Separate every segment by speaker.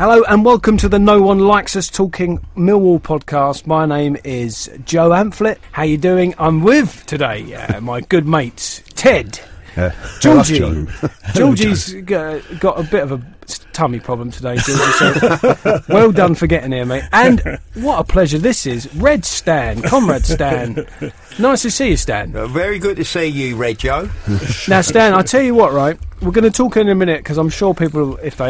Speaker 1: Hello and welcome to the No One Likes Us Talking Millwall podcast. My name is Joe Amphlett. How you doing? I'm with today my good mate Ted. Georgie. Georgie's got a bit of a tummy problem today, Georgie, so well done for getting here, mate. And what a pleasure this is. Red Stan, Comrade Stan. Nice to see you, Stan.
Speaker 2: Very good to see you, Red Joe.
Speaker 1: Now, Stan, I tell you what, right? We're going to talk in a minute because I'm sure people, if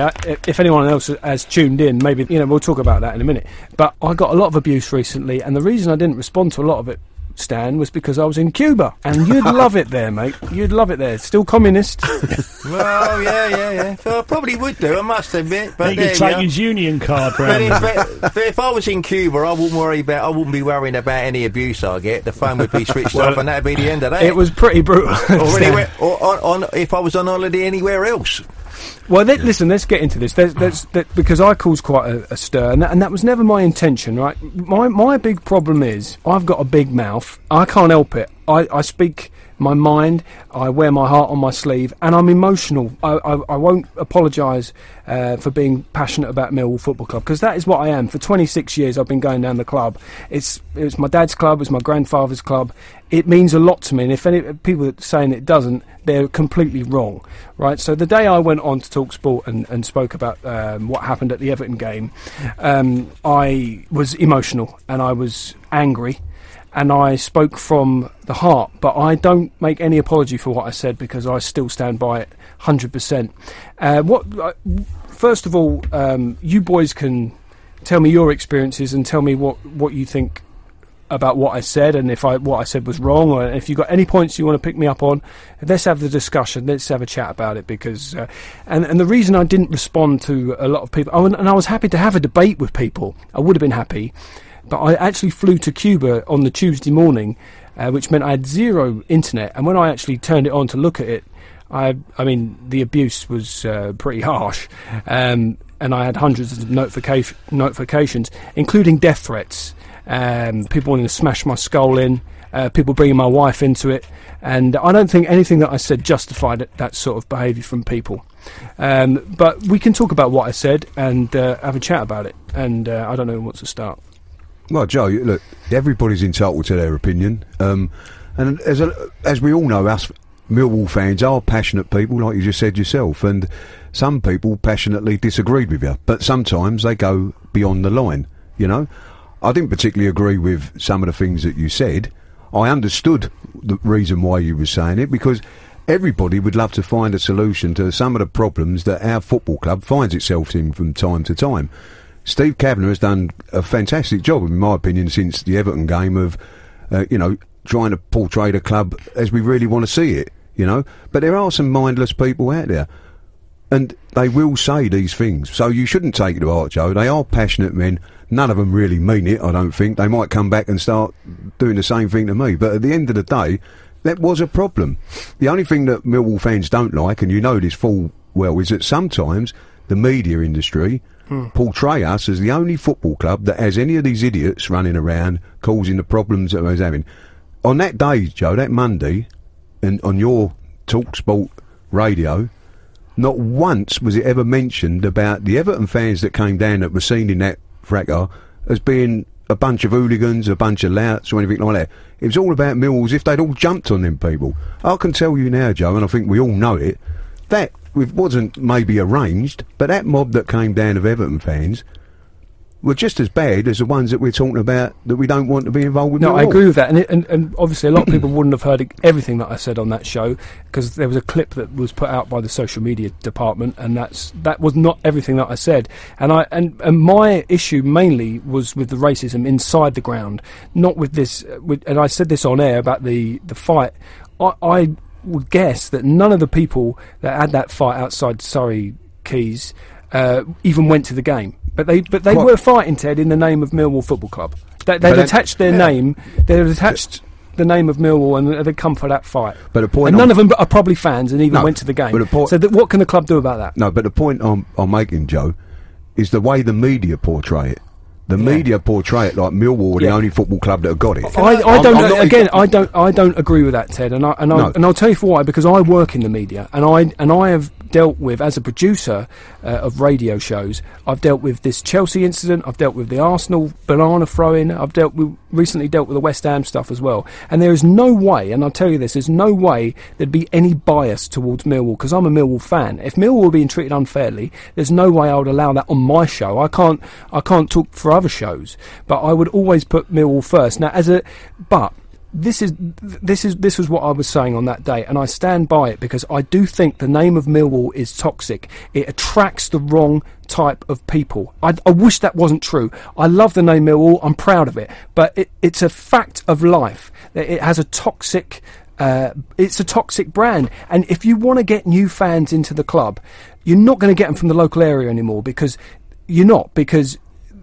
Speaker 1: anyone else has tuned in, maybe we'll talk about that in a minute. But I got a lot of abuse recently, and the reason I didn't respond to a lot of it, Stan, was because I was in Cuba, and you'd love it there, mate. You'd love it there. Still communist.
Speaker 2: Well, yeah. So I probably would do, I must admit. But
Speaker 3: he could take his union card round.
Speaker 2: But if I was in Cuba, I wouldn't be worrying about any abuse I get. The phone would be switched off, and that'd be the end of that.
Speaker 1: It was pretty brutal.
Speaker 2: or if I was on holiday anywhere else.
Speaker 1: Well, listen, let's get into this. Because I caused quite a stir, and that was never my intention, right? My big problem is I've got a big mouth. I can't help it. I speak my mind, I wear my heart on my sleeve, and I'm emotional. I won't apologise for being passionate about Millwall Football Club, because that is what I am. For 26 years I've been going down the club. It was my dad's club, it's my grandfather's club. It means a lot to me, and if any people are saying it doesn't, they're completely wrong, right? So the day I went on to Talk Sport and spoke about what happened at the Everton game, I was emotional and I was angry. And I spoke from the heart, but I don't make any apology for what I said because I still stand by it 100%. First of all, you boys can tell me your experiences and tell me what you think about what I said, and if what I said was wrong, or if you've got any points you want to pick me up on, let's have the discussion, let's have a chat about it, because and the reason I didn't respond to a lot of people, and I was happy to have a debate with people, I would have been happy, but I actually flew to Cuba on the Tuesday morning, which meant I had zero internet, and when I actually turned it on to look at it, I mean, the abuse was pretty harsh, and I had hundreds of notifications, including death threats, people wanting to smash my skull in, people bringing my wife into it, and I don't think anything that I said justified that sort of behaviour from people. But we can talk about what I said and have a chat about it, and I don't know who wants to start.
Speaker 4: Well, Joe, look, everybody's entitled to their opinion, and as we all know, us Millwall fans are passionate people, like you just said yourself, and some people passionately disagreed with you, but sometimes they go beyond the line, I didn't particularly agree with some of the things that you said. I understood the reason why you were saying it, because everybody would love to find a solution to some of the problems that our football club finds itself in from time to time. Steve Kavanagh has done a fantastic job, in my opinion, since the Everton game of, trying to portray the club as we really want to see it, But there are some mindless people out there, and they will say these things. So you shouldn't take it to heart, Joe. They are passionate men. None of them really mean it, I don't think. They might come back and start doing the same thing to me. But at the end of the day, that was a problem. The only thing that Millwall fans don't like, and you know this full well, is that sometimes the media industry portray us as the only football club that has any of these idiots running around causing the problems that I was having. On that day, Joe, that Monday, and on your Talk Sport radio, not once was it ever mentioned about the Everton fans that came down that were seen in that fracas as being a bunch of hooligans, a bunch of louts or anything like that. It was all about Millwall as if they'd all jumped on them people. I can tell you now, Joe, and I think we all know it, that it wasn't maybe arranged, but that mob that came down of Everton fans were just as bad as the ones that we're talking about that we don't want to be involved with.
Speaker 1: No, I agree with that, and obviously a lot of people wouldn't have heard everything that I said on that show, because there was a clip that was put out by the social media department, and that was not everything that I said. And my issue mainly was with the racism inside the ground, not with this. And I said this on air about the fight. I would guess that none of the people that had that fight outside Surrey Quays even went to the game. But they were fighting, Ted, in the name of Millwall Football Club. They'd attached their name. They'd attached the name of Millwall, and they'd come for that fight. But the point, and none of them are probably fans, and even went to the game. So what can the club do about that?
Speaker 4: No, but the point I'm making, Joe, is the way the media portray it. The media portray it like Millwall are the only football club that have got it.
Speaker 1: I don't agree with that, Ted, and I'll tell you for why. Because I work in the media, and I have dealt with, as a producer of radio shows, I've dealt with this Chelsea incident, I've dealt with the Arsenal banana throwing, I've recently dealt with the West Ham stuff as well. And there is no way, and I'll tell you this, there's no way there'd be any bias towards Millwall, because I'm a Millwall fan. If Millwall were being treated unfairly, there's no way I would allow that on my show. I can't talk for other shows, but I would always put Millwall first. Now, this was what I was saying on that day, and I stand by it, because I do think the name of Millwall is toxic. It attracts the wrong type of people. I wish that wasn't true. I love the name Millwall. I'm proud of it, but it's a fact of life that it has a toxic. It's a toxic brand, and if you want to get new fans into the club, you're not going to get them from the local area anymore, because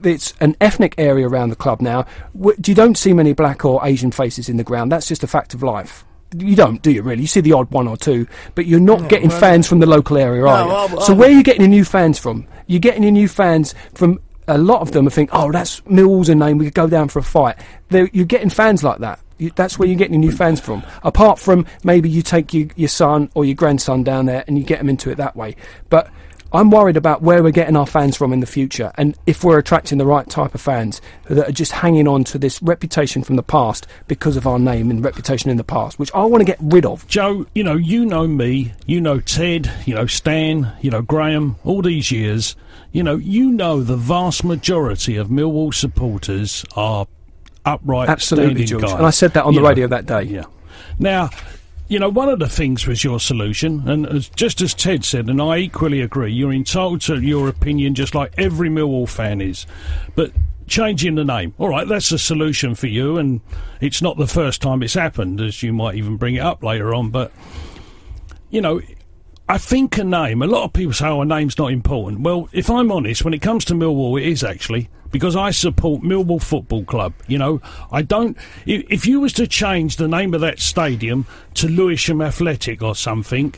Speaker 1: it's an ethnic area around the club now. You don't see many black or Asian faces in the ground. That's just a fact of life. You don't, do you really? You see the odd one or two, but you're not getting fans from the local area, are you? So where are you getting your new fans from? You're getting your new fans from, a lot of them think, oh, that's Millwall's a name, we could go down for a fight. You're getting fans like that. That's where you're getting your new fans from. Apart from maybe you take your son or your grandson down there and you get them into it that way. But I'm worried about where we're getting our fans from in the future, and if we're attracting the right type of fans that are just hanging on to this reputation from the past because of our name and reputation in the past, which I want to get rid of.
Speaker 3: Joe, you know me, you know Ted, you know Stan, you know Graham, all these years, you know the vast majority of Millwall supporters are upright,
Speaker 1: absolutely,
Speaker 3: standing
Speaker 1: George.
Speaker 3: guys.
Speaker 1: And I said that on the radio that day.
Speaker 3: Yeah. Now, one of the things was your solution, and just as Ted said, and I equally agree, you're entitled to your opinion just like every Millwall fan is. But changing the name, all right, that's a solution for you, and it's not the first time it's happened, as you might even bring it up later on. But, I think a name, a lot of people say, a name's not important. Well, if I'm honest, when it comes to Millwall, it is actually, because I support Millwall Football Club. I don't. If you was to change the name of that stadium to Lewisham Athletic or something,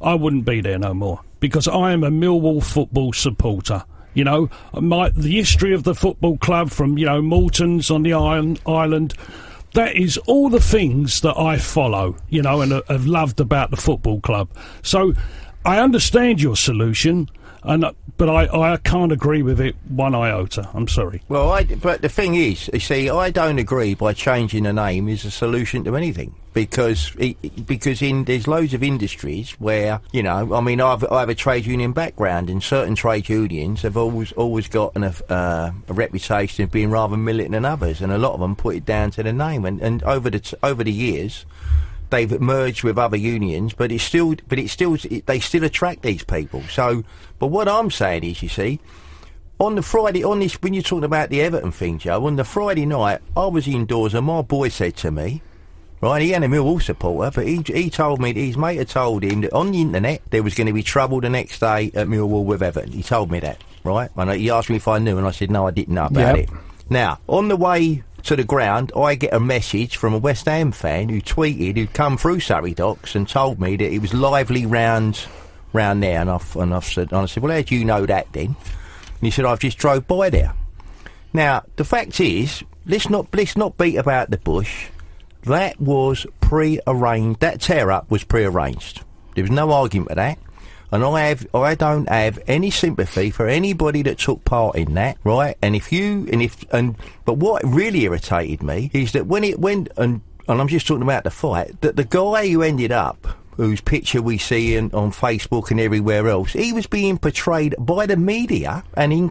Speaker 3: I wouldn't be there no more, because I am a Millwall football supporter. The history of the football club from Morton's on the island. That is all the things that I follow, and have loved about the football club. So I understand your solution, but I can't agree with it one iota. I'm sorry.
Speaker 2: Well, but the thing is, you see, I don't agree by changing the name is a solution to anything. Because there's loads of industries where, I have a trade union background, and certain trade unions have always got a reputation of being rather militant than others, and a lot of them put it down to the name. And over the years, they've merged with other unions, but they still attract these people. So, but what I'm saying is, you see, on the Friday, when you're talking about the Everton thing, Joe, on the Friday night, I was indoors, and my boy said to me, right, he ain't a Millwall supporter, but he told me that his mate had told him that on the internet there was going to be trouble the next day at Millwall with Everton. He told me that, right? And he asked me if I knew, and I said no, I didn't know about it. Now, on the way to the ground, I get a message from a West Ham fan who'd come through Surrey Docks and told me that it was lively round there, and I said, well, how do you know that then? And he said, I've just drove by there. Now, the fact is, let's not beat about the bush. That was pre-arranged. That tear-up was pre-arranged. There was no argument with that. And I don't have any sympathy for anybody that took part in that, right? But what really irritated me is that when it went, and I'm just talking about the fight, that the guy who ended up, whose picture we see on Facebook and everywhere else, he was being portrayed by the media, and in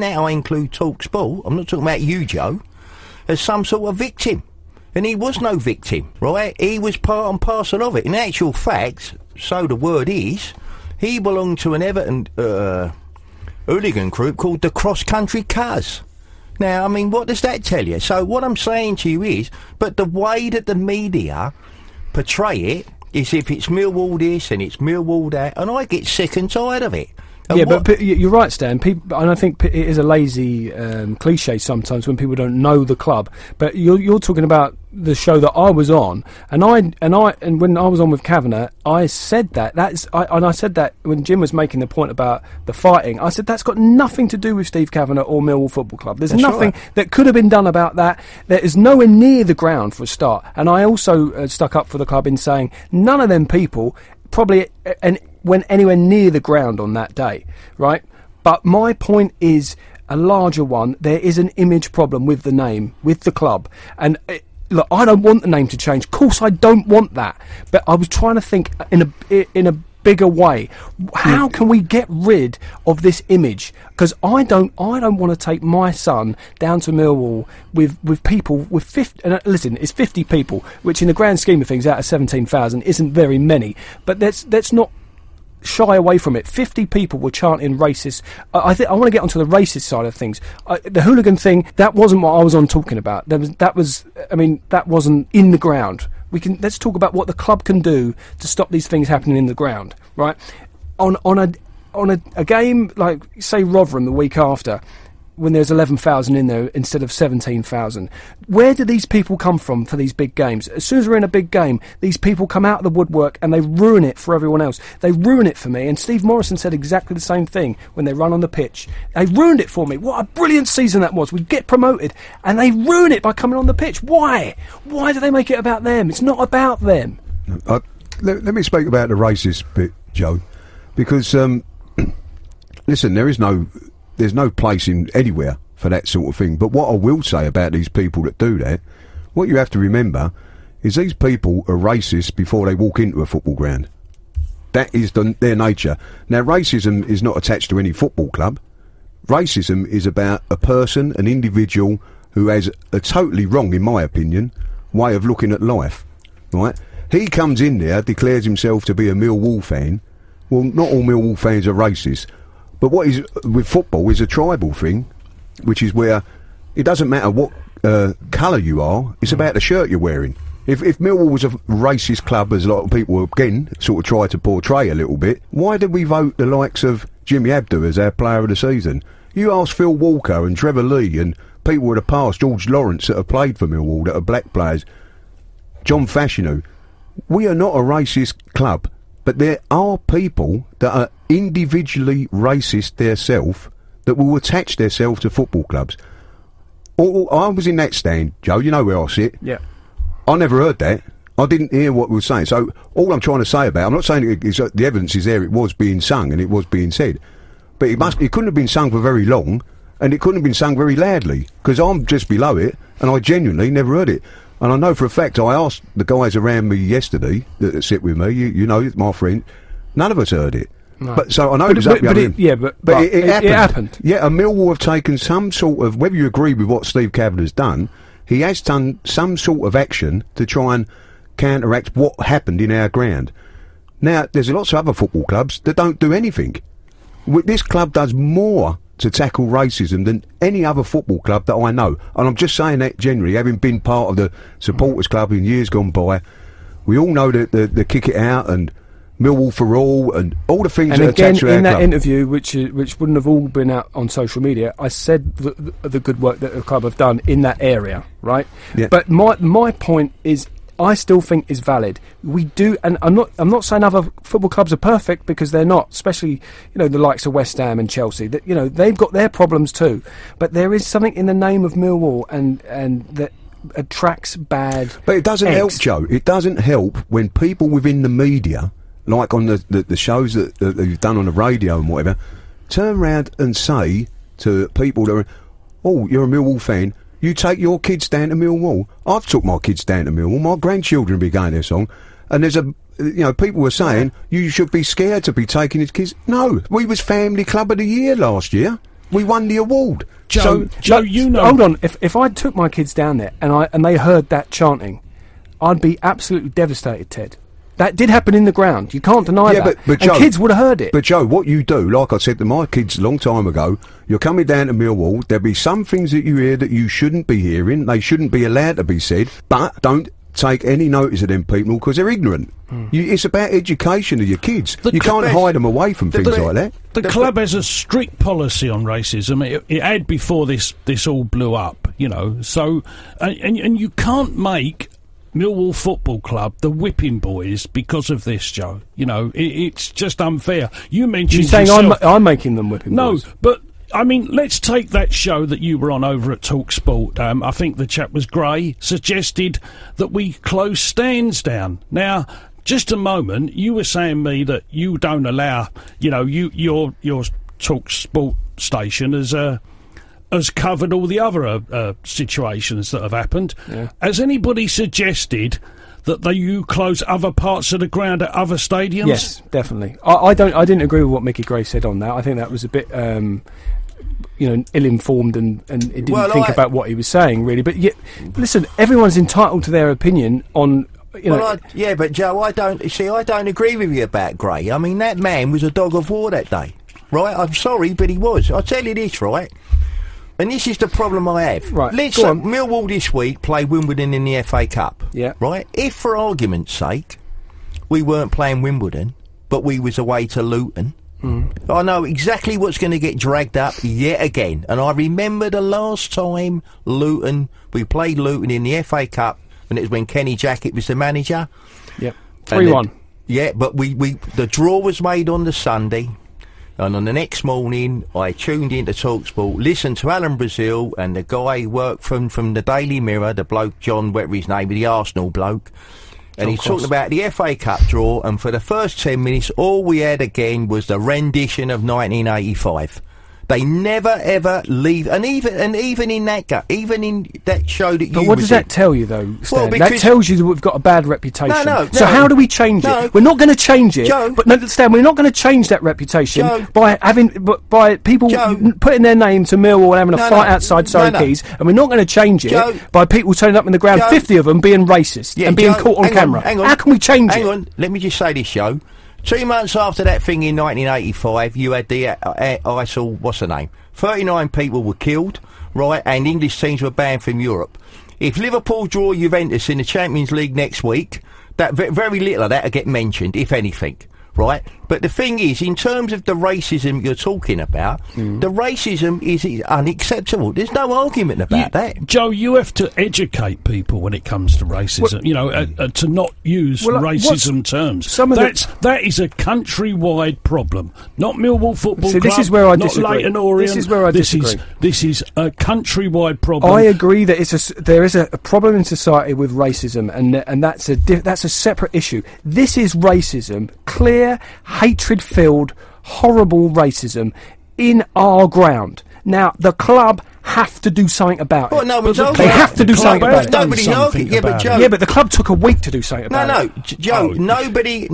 Speaker 2: that I include TalkSport, I'm not talking about you, Joe, as some sort of victim. And he was no victim, right? He was part and parcel of it. In actual fact, so the word is, he belonged to an Everton hooligan group called the Cross Country Cuz. Now, what does that tell you? So what I'm saying to you is, but the way that the media portray it is if it's Millwall this and it's Millwall that, and I get sick and tired of it. And
Speaker 1: but you're right, Stan. People, and I think it is a lazy cliche sometimes when people don't know the club. But you're talking about the show that I was on, and when I was on with Kavanagh, I said that. I said that when Jim was making the point about the fighting. I said that's got nothing to do with Steve Kavanagh or Millwall Football Club. There's nothing that could have been done about that. There is nowhere near the ground for a start. And I also stuck up for the club in saying none of them people probably and. went anywhere near the ground on that day, right? But my point is a larger one. There is an image problem with the name, with the club. And look, I don't want the name to change. Of course, I don't want that. But I was trying to think in a bigger way. How can we get rid of this image? Because I don't want to take my son down to Millwall with people with 50. And listen, it's 50 people, which in the grand scheme of things, out of 17,000, isn't very many. But let's not shy away from it. 50 people were chanting racist. I want to get onto the racist side of things. The hooligan thing, that wasn't what I was on talking about. That wasn't in the ground. Let's talk about what the club can do to stop these things happening in the ground, right? On a game like, say, Rotherham the week after, when there's 11,000 in there instead of 17,000. Where do these people come from for these big games? As soon as we're in a big game, these people come out of the woodwork and they ruin it for everyone else. They ruin it for me. And Steve Morrison said exactly the same thing when they run on the pitch. They ruined it for me. What a brilliant season that was. We get promoted and they ruin it by coming on the pitch. Why? Why do they make it about them? It's not about them.
Speaker 4: Let me speak about the racist bit, Joe, because listen, there's no place in anywhere for that sort of thing. But what I will say about these people that do that, what you have to remember is these people are racist before they walk into a football ground. That is their nature. Now, racism is not attached to any football club. Racism is about a person, an individual, who has a totally wrong, in my opinion, way of looking at life. Right? He comes in there, declares himself to be a Millwall fan. Well, not all Millwall fans are racist. But what is with football is a tribal thing, which is where it doesn't matter what colour you are, it's about the shirt you're wearing. If Millwall was a racist club, as a lot of people again sort of try to portray a little bit, why did we vote the likes of Jimmy Abdu as our player of the season? You ask Phil Walker and Trevor Lee and people of the past, George Lawrence, that have played for Millwall, that are black players, John Fashanu. We are not a racist club. But there are people that are individually racist theirself that will attach theirself to football clubs. I was in that stand, Joe, you know where I sit.
Speaker 1: Yeah.
Speaker 4: I never heard that. I didn't hear what we were saying. So all I'm trying to say about, I'm not saying the evidence is there, it was being sung and it was being said. But it couldn't have been sung for very long and it couldn't have been sung very loudly because I'm just below it and I genuinely never heard it. And I know for a fact, I asked the guys around me yesterday that sit with me, you know, my friend, none of us heard it. No. But so I know it happened. Yeah, and Millwall have taken some sort of, whether you agree with what Steve Cavanagh's done, he has done some sort of action to try and counteract what happened in our ground. Now, there's lots of other football clubs that don't do anything. This club does more to tackle racism than any other football club that I know. And I'm just saying that generally, having been part of the supporters club in years gone by, we all know that the Kick It Out and Millwall for All and all the things that are attached to our club.
Speaker 1: And again, in that interview, which wouldn't have all been out on social media, I said the good work that the club have done in that area, right? Yeah. But my point is, I still think is valid. We do, and I'm not saying other football clubs are perfect because they're not. Especially, the likes of West Ham and Chelsea. That they've got their problems too. But there is something in the name of Millwall and that attracts bad.
Speaker 4: But it doesn't help, Joe. It doesn't help when people within the media, like on the shows that you've done on the radio and whatever, turn around and say to people that are, "Oh, you're a Millwall fan. You take your kids down to Millwall." I've took my kids down to Millwall. My grandchildren be going there song. And there's people were saying, you should be scared to be taking his kids. No, we was Family Club of the Year last year. We won the award.
Speaker 3: Joe,
Speaker 1: hold on. If I took my kids down there and they heard that chanting, I'd be absolutely devastated, Ted. That did happen in the ground. You can't deny that. But Joe, kids would have heard it.
Speaker 4: But Joe, what you do, like I said to my kids a long time ago, you're coming down to Millwall, there'll be some things that you hear that you shouldn't be hearing, they shouldn't be allowed to be said, but don't take any notice of them people because they're ignorant. It's about education of your kids. You can't hide them away from things like that.
Speaker 3: The club has a strict policy on racism. It had before this all blew up, So, and you can't make Millwall Football Club the whipping boys because of this, Joe. It's just unfair. You mentioned
Speaker 1: you're saying I'm making them whipping boys.
Speaker 3: No, but I mean, let's take that show that you were on over at TalkSport. I think the chap was Gray, suggested that we close stands down. Now, just a moment, you were saying me that you don't allow, your Talk Sport station has covered all the other situations that have happened.
Speaker 1: Yeah.
Speaker 3: Has anybody suggested that you close other parts of the ground at other stadiums?
Speaker 1: Yes, definitely. I didn't agree with what Mickey Gray said on that. I think that was a bit ill-informed and it didn't think about what he was saying, really. But listen, everyone's entitled to their opinion on.
Speaker 2: But Joe, I don't agree with you about Gray. I mean, that man was a dog of war that day, right? I'm sorry, but he was. I'll tell you this, right? And this is the problem I have.
Speaker 1: Right,
Speaker 2: Let's say Millwall this week play Wimbledon in the FA Cup.
Speaker 1: Yeah.
Speaker 2: Right? If, for argument's sake, we weren't playing Wimbledon, but we was away to Luton, I know exactly what's going to get dragged up yet again. And I remember the last time we played Luton in the FA Cup, and it was when Kenny Jackett was the manager.
Speaker 1: Yep. 3-1.
Speaker 2: Yeah, but the draw was made on the Sunday. And on the next morning, I tuned into TalkSport, listened to Alan Brazil and the guy who worked from the Daily Mirror, the bloke, John, whatever his name, the Arsenal bloke. And he's talking about the FA Cup draw, and for the first 10 minutes, all we had again was the rendition of 1985. They never ever leave, and even in that show that you.
Speaker 1: But what does that tell you, though, Stan?
Speaker 2: Well,
Speaker 1: that tells you that we've got a bad reputation.
Speaker 2: No.
Speaker 1: So how do we change it? We're not going to change it.
Speaker 2: Joe,
Speaker 1: but no, Stan, we're not going to change that reputation
Speaker 2: Joe,
Speaker 1: by people putting their name to Millwall and having a fight outside Surrey Quays, and we're not going to change it by people turning up in the ground, 50 of them being racist and being caught on camera. How can we change it?
Speaker 2: Hang on, let me just say this, Joe. 2 months after that thing in 1985, you had the ISIL, what's the name? 39 people were killed, right, and English teams were banned from Europe. If Liverpool draw Juventus in the Champions League next week, that very little of that will get mentioned, if anything, right? But the thing is, in terms of the racism you're talking about, the racism is unacceptable. There's no argument about that.
Speaker 3: Joe, you have to educate people when it comes to racism, to not use racism terms. That is a countrywide problem, not Millwall Football Club,
Speaker 1: this is where I
Speaker 3: not
Speaker 1: disagree.
Speaker 3: Leyton Orient.
Speaker 1: This is where I disagree.
Speaker 3: This is a countrywide problem.
Speaker 1: I agree that there is a problem in society with racism, and that's a separate issue. This is racism, clear, hatred-filled, horrible racism in our ground. Now, the club have to do something about it. They have to do something about it.
Speaker 2: Nobody's arguing.
Speaker 1: Yeah, but the club took a week to do something about it.
Speaker 2: Joe, nobody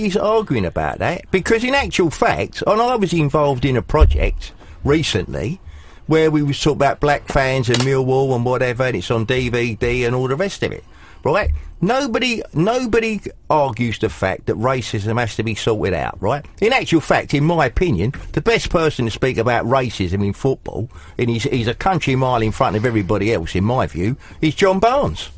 Speaker 2: is arguing about that, because in actual fact, and I was involved in a project recently where we was talking about black fans and Millwall and whatever, and it's on DVD and all the rest of it, right? Nobody argues the fact that racism has to be sorted out, right? In actual fact, in my opinion, the best person to speak about racism in football, and he's a country mile in front of everybody else, in my view, is John Barnes,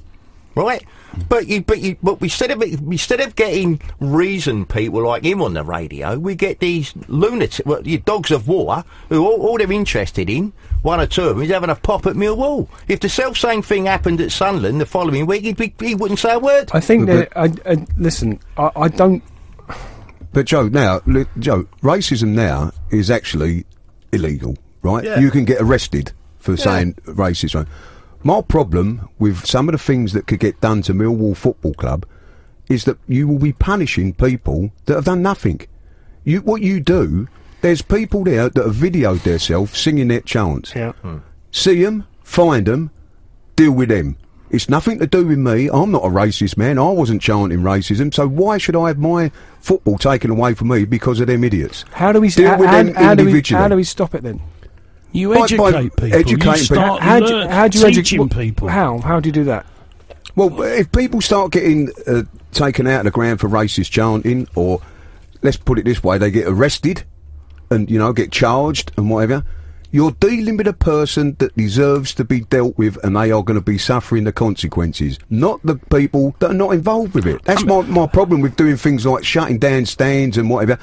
Speaker 2: right? But instead of getting reasoned people like him on the radio, we get these lunatics, dogs of war, who all they're interested in, one or two of them, is having a pop at Millwall. If the self-same thing happened at Sunderland the following week, he wouldn't say a word.
Speaker 1: I think that listen, I don't.
Speaker 4: But Joe, racism now is actually illegal, right?
Speaker 2: Yeah.
Speaker 4: You can get arrested for saying racism. My problem with some of the things that could get done to Millwall Football Club is that you will be punishing people that have done nothing. What you do, there's people there that have videoed themselves singing their chants.
Speaker 1: Yeah.
Speaker 4: See them, find them, deal with them. It's nothing to do with me. I'm not a racist man. I wasn't chanting racism. So why should I have my football taken away from me because of them idiots?
Speaker 1: How do we
Speaker 4: deal with them individually?
Speaker 1: How do we stop it then?
Speaker 3: You educate people. You start teaching people.
Speaker 1: How do you do that?
Speaker 4: Well, if people start getting taken out of the ground for racist chanting, or let's put it this way, they get arrested and get charged and whatever, you're dealing with a person that deserves to be dealt with, and they are going to be suffering the consequences, not the people that are not involved with it. That's my problem with doing things like shutting down stands and whatever.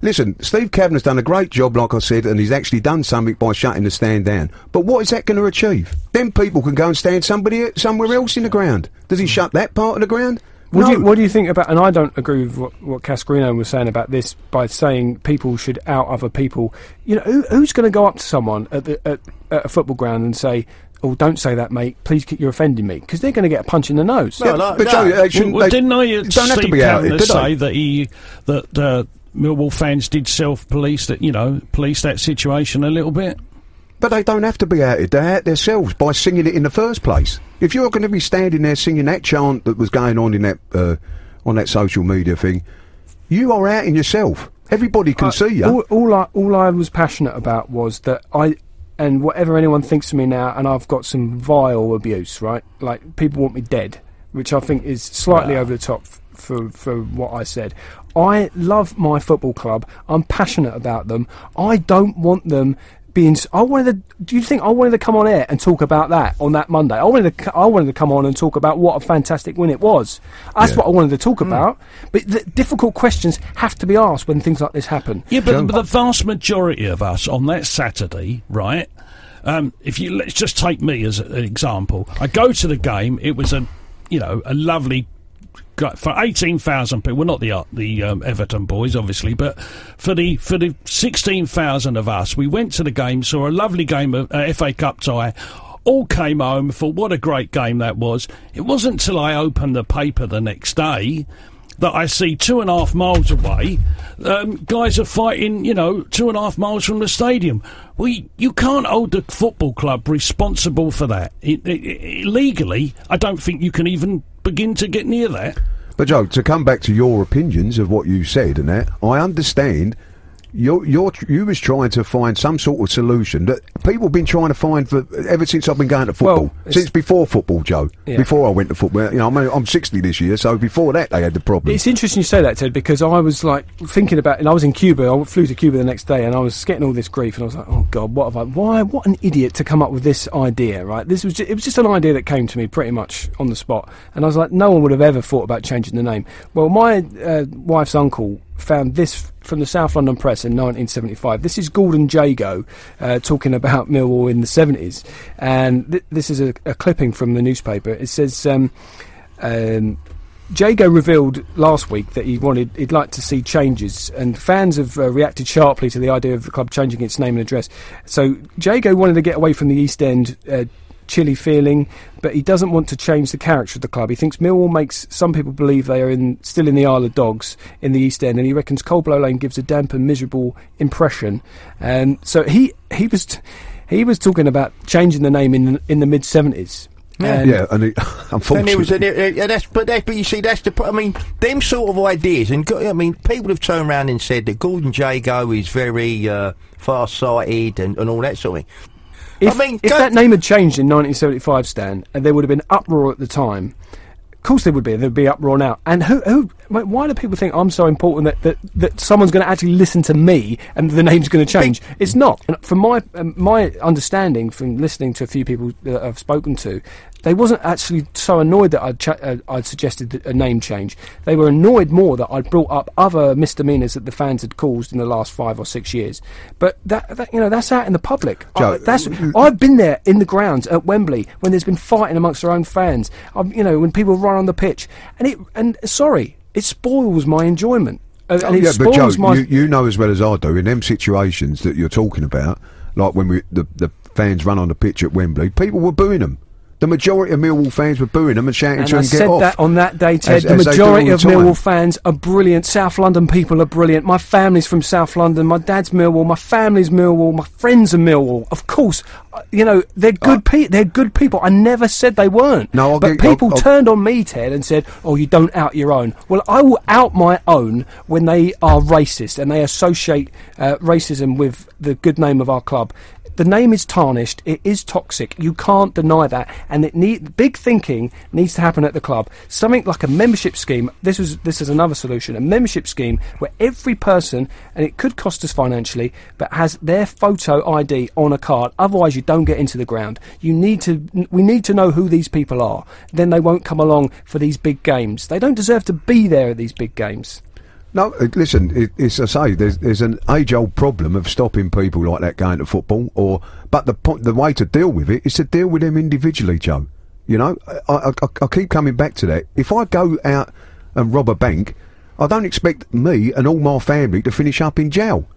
Speaker 4: Listen, Steve Cavanagh's done a great job, like I said, and he's actually done something by shutting the stand down. But what is that going to achieve? Then people can go and stand somewhere else in the ground. Does he shut that part of the ground?
Speaker 1: What do you think about, and I don't agree with what Cascarino was saying about this, by saying people should out other people. Who's going to go up to someone at a football ground and say, "Oh, don't say that, mate. Please, you're offending me," because they're going to get a punch in the nose.
Speaker 2: No,
Speaker 4: but Joe,
Speaker 3: didn't they
Speaker 4: don't have to be out there,
Speaker 3: say that Millwall fans did self-police police that situation a little bit?
Speaker 4: But they don't have to be outed. They're out themselves by singing it in the first place. If you're going to be standing there singing that chant that was going on in that on that social media thing, you are outing yourself. Everybody can see you.
Speaker 1: All I was passionate about was that and whatever anyone thinks of me now, and I've got some vile abuse, right? Like, people want me dead, which I think is slightly over the top for what I said. I love my football club. I'm passionate about them. I don't want them being. Do you think I wanted to come on air and talk about that on that Monday? I wanted to come on and talk about what a fantastic win it was. That's what I wanted to talk about. But the difficult questions have to be asked when things like this happen.
Speaker 3: Yeah, but the vast majority of us on that Saturday, right? Let's just take me as an example. I go to the game. It was a lovely. For 18,000 people, well, not the Everton boys, obviously, but for the 16,000 of us, we went to the game, saw a lovely game of FA Cup tie, all came home, thought what a great game that was. It wasn't until I opened the paper the next day that I see 2.5 miles away, guys are fighting, 2.5 miles from the stadium. Well, you can't hold the football club responsible for that. Legally, I don't think you can even begin to get near that.
Speaker 4: But Joe, to come back to your opinions of what you said and that, I understand you was trying to find some sort of solution that people have been trying to find ever since I've been going to football. Since before football, Joe. Yeah. Before I went to football. I'm 60 this year, so before that they had the problem.
Speaker 1: It's interesting you say that, Ted, because I was like thinking about, and I was in Cuba. I flew to Cuba the next day, and I was getting all this grief, and I was like, oh God, what an idiot to come up with this idea, right? It was just an idea that came to me pretty much on the spot, and I was like, no one would have ever thought about changing the name. Well, my wife's uncle found this from the South London Press in 1975. This is Gordon Jago talking about Millwall in the 70s, and this is a clipping from the newspaper. It says Jago revealed last week that he'd like to see changes, and fans have reacted sharply to the idea of the club changing its name and address. So Jago wanted to get away from the East End chilly feeling, but he doesn't want to change the character of the club. He thinks Millwall makes some people believe they are still in the Isle of Dogs in the East End, and he reckons Coldblow Lane gives a damp and miserable impression. So he was talking about changing the name in the mid-70s.
Speaker 4: And unfortunately,
Speaker 2: but you see, that's the. I mean, them sort of ideas, and people have turned around and said that Gordon Jago is very far-sighted and all that sort of thing.
Speaker 1: If that name had changed in 1975, Stan, and there would have been uproar at the time, of course there would be. There'd be uproar now. And why do people think I'm so important that someone's going to actually listen to me and the name's going to change? It's not. And from my understanding from listening to a few people that I've spoken to, they wasn't actually so annoyed that I'd suggested a name change. They were annoyed more that I'd brought up other misdemeanours that the fans had caused in the last 5 or 6 years. But that's out in the public.
Speaker 4: Joe,
Speaker 1: I've been there in the grounds at Wembley when there's been fighting amongst their own fans. When people run on the pitch, it spoils my enjoyment.
Speaker 4: But Joe, you know as well as I do, in them situations that you're talking about, like when the fans run on the pitch at Wembley, people were booing them. The majority of Millwall fans were booing them and shouting to them, get off.
Speaker 1: I said that on that day, Ted. The majority of Millwall fans are brilliant. South London people are brilliant. My family's from South London. My dad's Millwall. My family's Millwall. My friends are Millwall. Of course, they're good they're good people. I never said they weren't.
Speaker 4: No,
Speaker 1: but people turned on me, Ted, and said, "Oh, you don't out your own." Well, I will out my own when they are racist and they associate racism with the good name of our club. The name is tarnished. It is toxic. You can't deny that. And big thinking needs to happen at the club. Something like a membership scheme. This is another solution. A membership scheme where every person, and it could cost us financially, but has their photo ID on a card. Otherwise, you don't get into the ground. We need to know who these people are. Then they won't come along for these big games. They don't deserve to be there at these big games.
Speaker 4: No, listen, it's I say, there's an age-old problem of stopping people like that going to football, but the way to deal with it is to deal with them individually, Joe. I keep coming back to that. If I go out and rob a bank, I don't expect me and all my family to finish up in jail.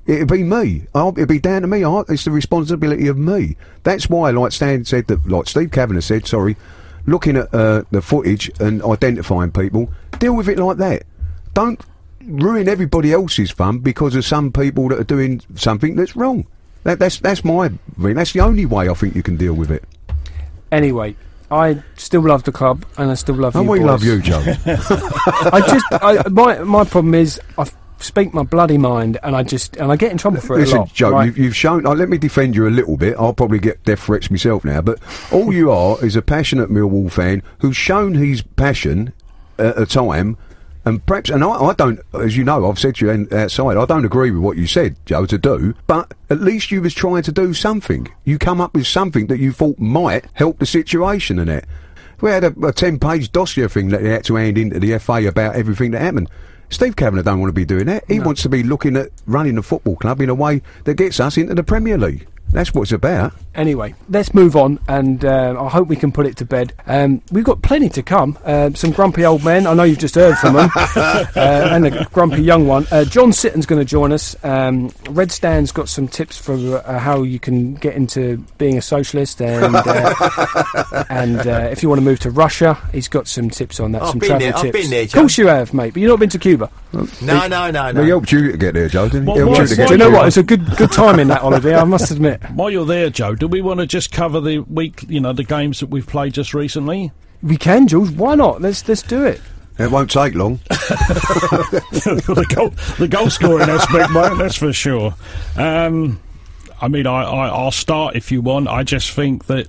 Speaker 4: It'd be me. It'd be down to me. It's the responsibility of me. That's why, like Stan said, like Steve Kavanagh said, sorry, looking at the footage and identifying people, deal with it like that. Don't ruin everybody else's fun because of some people that are doing something that's wrong. That's the only way I think you can deal with it.
Speaker 1: Anyway, I still love the club and I still love you.
Speaker 4: And we
Speaker 1: boys.
Speaker 4: love you, Joe.
Speaker 1: My problem is I speak my bloody mind and I get in trouble for it a lot.
Speaker 4: Joe,
Speaker 1: right?
Speaker 4: you've shown. Let me defend you a little bit. I'll probably get death threats myself now, but all you are is a passionate Millwall fan who's shown his passion at a time. And perhaps, and I don't, as you know, I've said to you outside, I don't agree with what you said, Joe, to do, but at least you was trying to do something. You come up with something that you thought might help the situation and that. We had a 10-page dossier thing that they had to hand into the FA about everything that happened. Steve Kavanagh don't want to be doing that. He wants to be looking at running the football club in a way that gets us into the Premier League. That's what it's about.
Speaker 1: Anyway, let's move on, and I hope we can put it to bed. We've got plenty to come. Some grumpy old men, I know you've just heard from them, and a grumpy young one. John Sitton's going to join us. Red Stan's got some tips for how you can get into being a socialist, and if you want to move to Russia, he's got some tips on that, some travel tips.
Speaker 2: I've been there,
Speaker 1: John. Of course you have, mate, but you've not been to Cuba.
Speaker 2: No.
Speaker 4: He helped you to get there, Joe, didn't he?
Speaker 1: Do you know what? It's a good time in that holiday, I must admit.
Speaker 3: While you're there, Joe, do we want to just cover the week, the games that we've played just recently?
Speaker 1: We can, Jules. Why not? Let's do it.
Speaker 4: It won't take long.
Speaker 3: the goal scoring aspect, mate, that's for sure. I'll start if you want. I just think that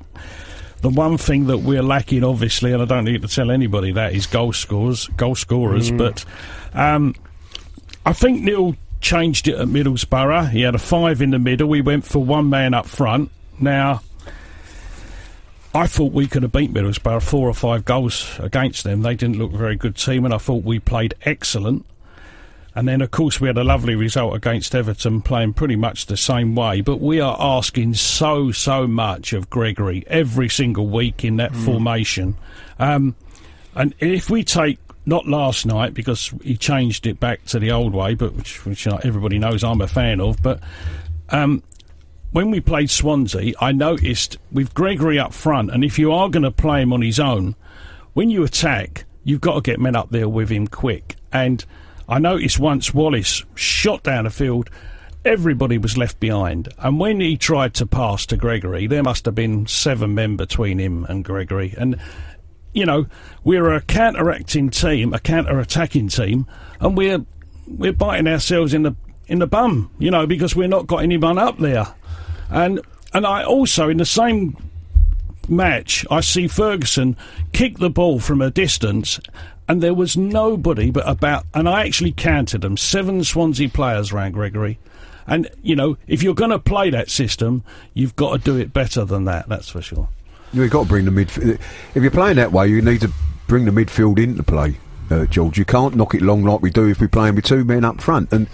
Speaker 3: the one thing that we're lacking, obviously, and I don't need to tell anybody that, is goal scorers. But I think Neil changed it at Middlesbrough. He had a 5 in the middle. We went for one man up front. Now, I thought we could have beat Middlesbrough 4 or 5 goals against them. They didn't look a very good team, and I thought we played excellent. And then, of course, we had a lovely result against Everton, playing pretty much the same way. But we are asking so much of Gregory every single week in that formation. And if we take, not last night, because he changed it back to the old way, but which everybody knows I'm a fan of, but when we played Swansea, I noticed with Gregory up front, and if you are going to play him on his own, when you attack, you've got to get men up there with him quick. And I noticed once Wallace shot down the field, everybody was left behind. And when he tried to pass to Gregory, there must have been 7 men between him and Gregory. And we're a counter-attacking team, and we're biting ourselves in the bum, because we're not got anyone up there. And I also, in the same match, I see Ferguson kick the ball from a distance, and there was nobody and I actually counted them, 7 Swansea players around Gregory. And, if you're going to play that system, you've got to do it better than that, that's for sure. You've
Speaker 4: got to bring the midfield. If you're playing that way, you need to bring the midfield into play, George. You can't knock it long like we do if we're playing with 2 men up front. And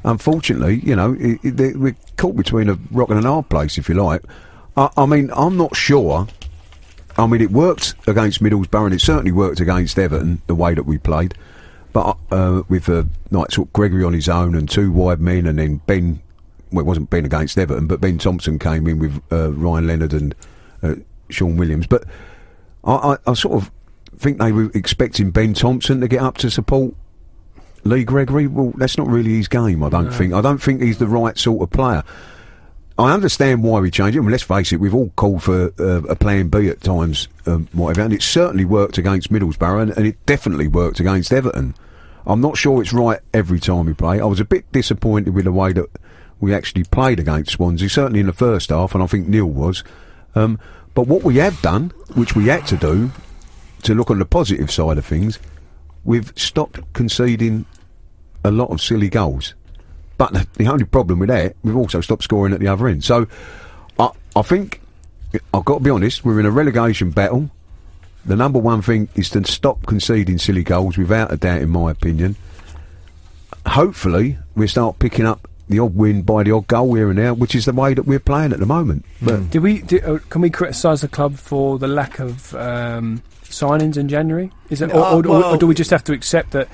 Speaker 4: unfortunately, we're caught between a rock and a hard place, if you like. I'm not sure. It worked against Middlesbrough, and it certainly worked against Everton, the way that we played. But with sort of Gregory on his own and 2 wide men, and then Ben, well, it wasn't Ben against Everton, but Ben Thompson came in with Ryan Leonard and Sean Williams. But I sort of think they were expecting Ben Thompson to get up to support Lee Gregory. Well, that's not really his game, I don't think. I don't think he's the right sort of player. I understand why we changed it. Let's face it, we've all called for a plan B at times, whatever, and it certainly worked against Middlesbrough, and it definitely worked against Everton. I'm not sure it's right every time we play. I was a bit disappointed with the way that we actually played against Swansea, certainly in the first half, and I think Neil was. But what we have done, which we had to do, to look on the positive side of things, we've stopped conceding a lot of silly goals. But the only problem with that, we've also stopped scoring at the other end. So I think, I've got to be honest, we're in a relegation battle. The number one thing is to stop conceding silly goals, without a doubt, in my opinion. Hopefully, we'll start picking up the odd win by the odd goal here and there, which is the way that we're playing at the moment. But
Speaker 1: can we criticise the club for the lack of signings in January? Is it, or do we just have to accept that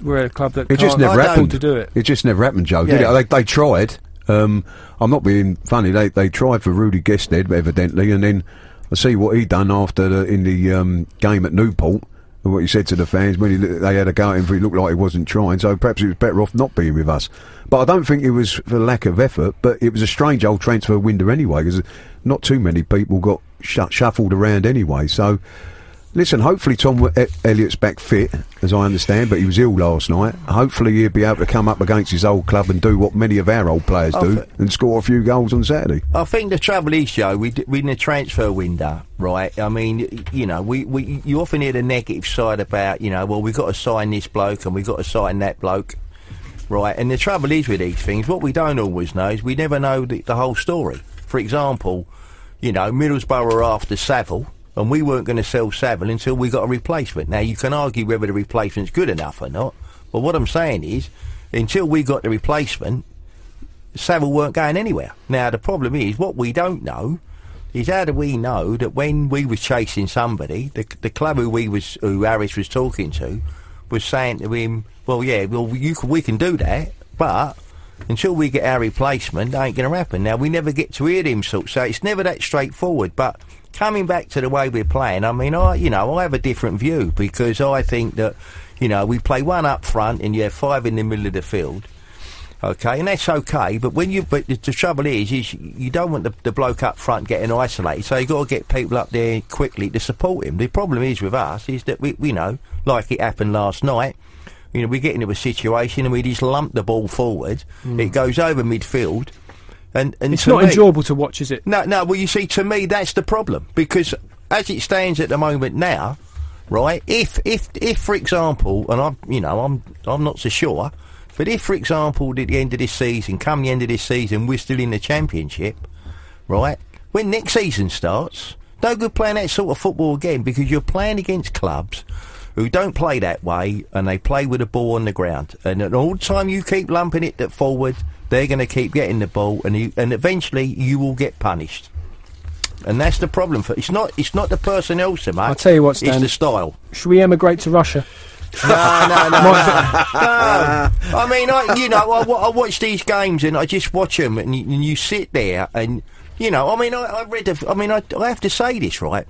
Speaker 1: we're a club that can't afford to do it?
Speaker 4: It just never happened, Joe. Did it? They tried. I'm not being funny. They tried for Rudy Gested, evidently, and then I see what he done after in the game at Newport. And what he said to the fans when they had a go at him, he looked like he wasn't trying. So perhaps he was better off not being with us. But I don't think it was for lack of effort. But it was a strange old transfer window anyway, because not too many people got shuffled around anyway. So. Listen, hopefully Tom Elliott's back fit, as I understand, but he was ill last night. Hopefully he'll be able to come up against his old club and do what many of our old players do and score a few goals on Saturday. I
Speaker 2: think the trouble is, Joe, we in the transfer window, right? I mean, you know, you often hear the negative side about, you know, well, we've got to sign this bloke and we've got to sign that bloke, right? And the trouble is with these things, what we don't always know is we never know the whole story. For example, you know, Middlesbrough are after Saville, and we weren't going to sell Saville until we got a replacement. Now, you can argue whether the replacement's good enough or not, but what I'm saying is, until we got the replacement, Saville weren't going anywhere. Now, the problem is, what we don't know is how do we know that when we was chasing somebody, the club who Harris was talking to was saying to him, well, yeah, well, we can do that, but until we get our replacement, that ain't going to happen. Now, we never get to hear him, so it's never that straightforward, but coming back to the way we're playing, I mean, I have a different view because I think that, you know, we play one up front and you have 5 in the middle of the field, okay, and that's okay. But the trouble is you don't want the bloke up front getting isolated, so you've got to get people up there quickly to support him. The problem is with us is that we know, like it happened last night. You know, we get into a situation and we just lump the ball forward. It goes over midfield. And
Speaker 1: it's not enjoyable to watch, is it?
Speaker 2: No. Well, you see, to me, that's the problem because as it stands at the moment now, right? If for example, and I'm not so sure, but if, for example, at the end of this season, come the end of this season, we're still in the Championship, right? When next season starts, no good playing that sort of football again because you're playing against clubs who don't play that way and they play with the ball on the ground. And all the time you keep lumping it forward, they're going to keep getting the ball, and eventually you will get punished. And that's the problem. It's not the personnel so much.
Speaker 1: I'll tell you what, Stan,
Speaker 2: it's the style.
Speaker 1: Should we emigrate to Russia?
Speaker 2: No. I mean, I watch these games and I just watch them, and you sit there, and you know, I mean, I have to say this, right?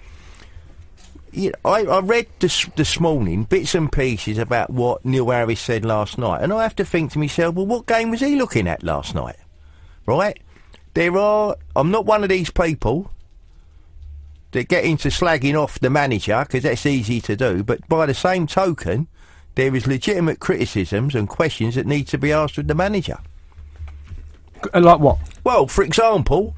Speaker 2: You know, I read this morning bits and pieces about what Neil Harris said last night, and I have to think to myself, well, what game was he looking at last night? Right? I'm not one of these people that get into slagging off the manager, because that's easy to do, but by the same token, there is legitimate criticisms and questions that need to be asked of the manager.
Speaker 1: Like what?
Speaker 2: Well, for example,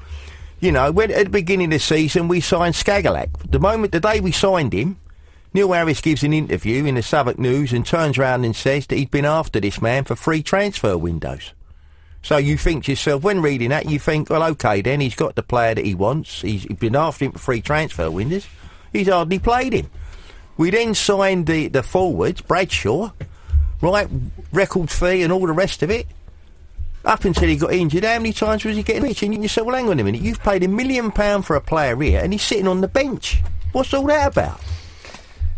Speaker 2: you know, when at the beginning of the season we signed Skagalak. The day we signed him, Neil Harris gives an interview in the Southwark News and turns around and says that he'd been after this man for 3 transfer windows. So you think to yourself, when reading that, you think, well, OK, then he's got the player that he wants. He's been after him for 3 transfer windows. He's hardly played him. We then signed the forwards, Bradshaw, right, record fee and all the rest of it. Up until he got injured, how many times was he getting pitched? And you say, well, hang on a minute, you've paid £1 million for a player here and he's sitting on the bench. What's all that about?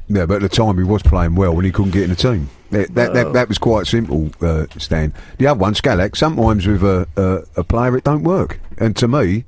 Speaker 4: Yeah, but at the time he was playing well when he couldn't get in the team. That was quite simple, Stan. The other one, Skagalak, sometimes with a player it don't work. And to me,